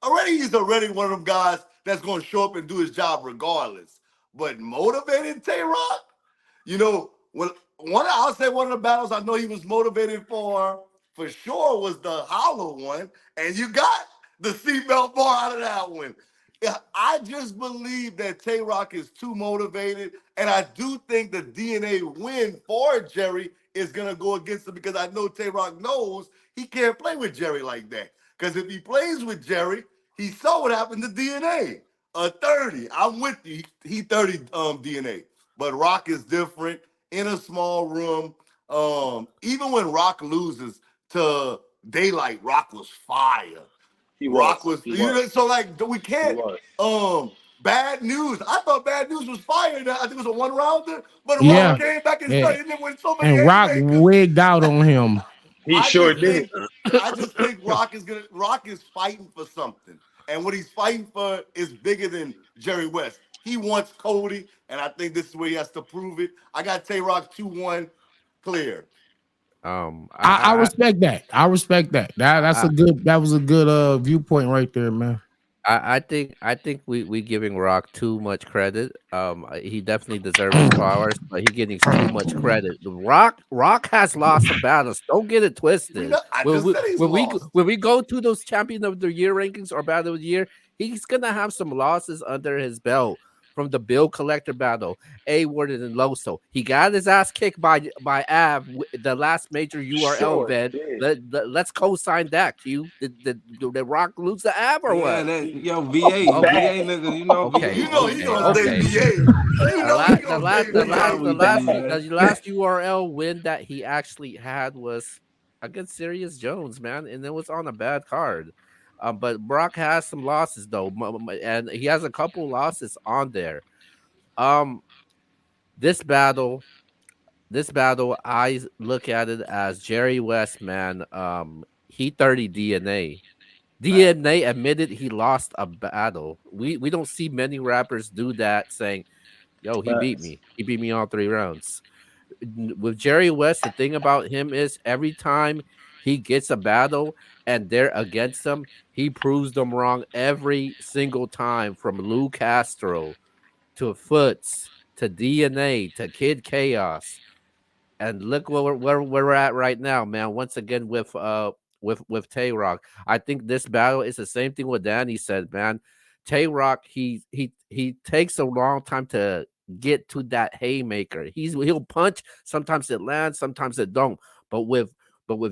B: already he's already one of them guys that's going to show up and do his job regardless. But motivated Tay Roc, you know, when I'll say one of the battles I know he was motivated for sure was the hollow one, and you got the seatbelt bar out of that one. Yeah, I just believe that Tay Roc is too motivated, and I do think the DNA win for Jerry is gonna go against him because I know Tay Roc knows he can't play with Jerry like that. Because if he plays with Jerry, he saw what happened to DNA. 30. I'm with you. He 30 DNA. But Rock is different in a small room. Even when Rock loses to Daylight, Rock was fire.
D: He was.
B: Rock was,
D: He
B: you
D: was.
B: know, so like we
D: He
B: can't
D: was.
B: bad news. I thought bad news was fire. I think it was a one rounder, but
D: He
B: Rock
C: Yeah.
D: was.
B: came back and
C: Yeah.
B: started it with so many
C: And Rock
B: haymakers.
C: wigged out on him.
D: He
B: I
D: sure
B: just
D: did.
B: think I just think Rock is fighting for something. And what he's fighting for is bigger than Jerry West. He wants Cody, and I think this is where he has to prove it. I got Tay Rock 2-1 clear.
A: um,
C: I
A: I,
C: respect that. I respect that.
A: I,
C: That was a good viewpoint right there, man.
A: I think we giving Rock too much credit. He definitely deserves his flowers, but he getting too much credit. The Rock has lost some battles. Don't get it
B: We
A: twisted.
B: know, I just said he's lost.
A: When we go to those champion of the year rankings or battle of the year, he's gonna have some losses under his belt from the bill collector battle. A Warden and Loso. He got his ass kicked by Av the last major URL
D: Sure
A: event.
D: did.
A: Let's co-sign that. Q. Did Rock lose the Av or
E: Yeah,
A: what?
E: that
D: He
E: yo
A: Okay,
E: VA
D: bad.
E: nigga, you know
A: okay,
B: You
E: VA
B: know he
E: nigga.
A: okay,
B: gonna stay
A: okay.
B: VA. You
A: The
B: know he
A: last, the
B: gonna
A: last,
B: stay
A: the
E: That's
A: last,
E: how
A: the
E: we
B: VA.
A: last,
E: be, man.
A: the last URL win that he actually had was against Sirius Jones, man, and it was on a bad card. But Brock has some losses though, and he has a couple losses on there. Um, this battle, I look at it as Jerry West, man. He 30 DNA. DNA admitted he lost a battle. We don't see many rappers do that, saying, "Yo, he beat
D: Facts.
A: me. He beat me all 3 rounds." With Jerry West, the thing about him is every time he gets a battle and they're against him, he proves them wrong every single time. From Lou Castro to Foots to DNA to Kid Chaos, and look where we're at right now, man. Once again with with Tay Roc. I think this battle is the same thing what Danny said, man. Tay Roc, he takes a long time to get to that haymaker. He'll punch, sometimes it lands, sometimes it don't. But with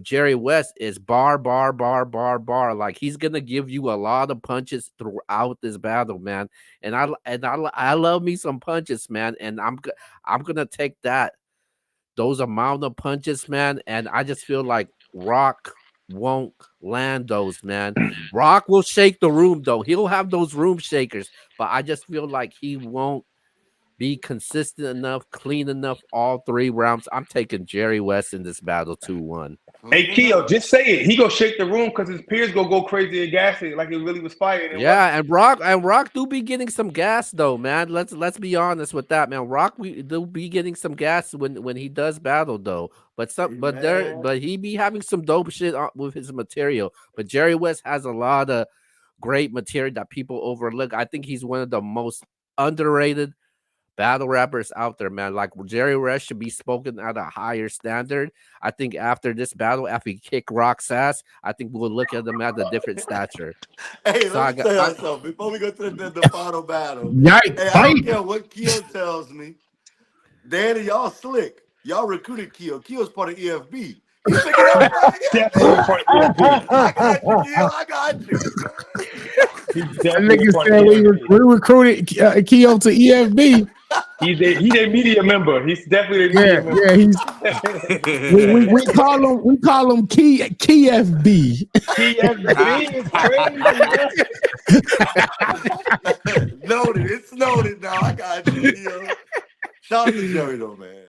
A: Jerry West, it's bar, bar, bar, bar, bar. Like he's gonna give you a lot of punches throughout this battle, man. I love me some punches, man. And I'm gonna take those amount of punches, man. And I just feel like Rock won't land those, man. Rock will shake the room though. He'll have those room shakers, but I just feel like he won't be consistent enough, clean enough all 3 rounds. I'm taking Jerry West in this battle 2-1.
D: Hey, Keo, just say it. He gonna shake the room because his peers gonna go crazy and gas it like it really was fire.
A: Yeah, and Rock do be getting some gas though, man. Let's be honest with that, man. Rock we do be getting some gas when he does battle though. But he be having some dope shit with his material. But Jerry West has a lot of great material that people overlook. I think he's one of the most underrated battle rappers out there, man. Like Jerry West should be spoken at a higher standard. I think after this battle, after he kick Rock's ass, I think we'll look at him at a different stature.
B: Hey,
A: So
B: let me tell y'all something before we go to the final battle.
C: Yikes!
B: Hey, I don't care what Keo tells me. Danny, y'all slick. Y'all recruited Keo. Keo's part of EFB. He's picking up part of EFB. I got you, Keo. I got you.
C: That nigga said we recruited Keo to EFB.
D: He's a media member. He's definitely a media member.
C: Yeah, we call him KFB.
D: KFB is crazy.
B: Noted. It's noted now. I got you, Keo. Shout out to Jerry though, man.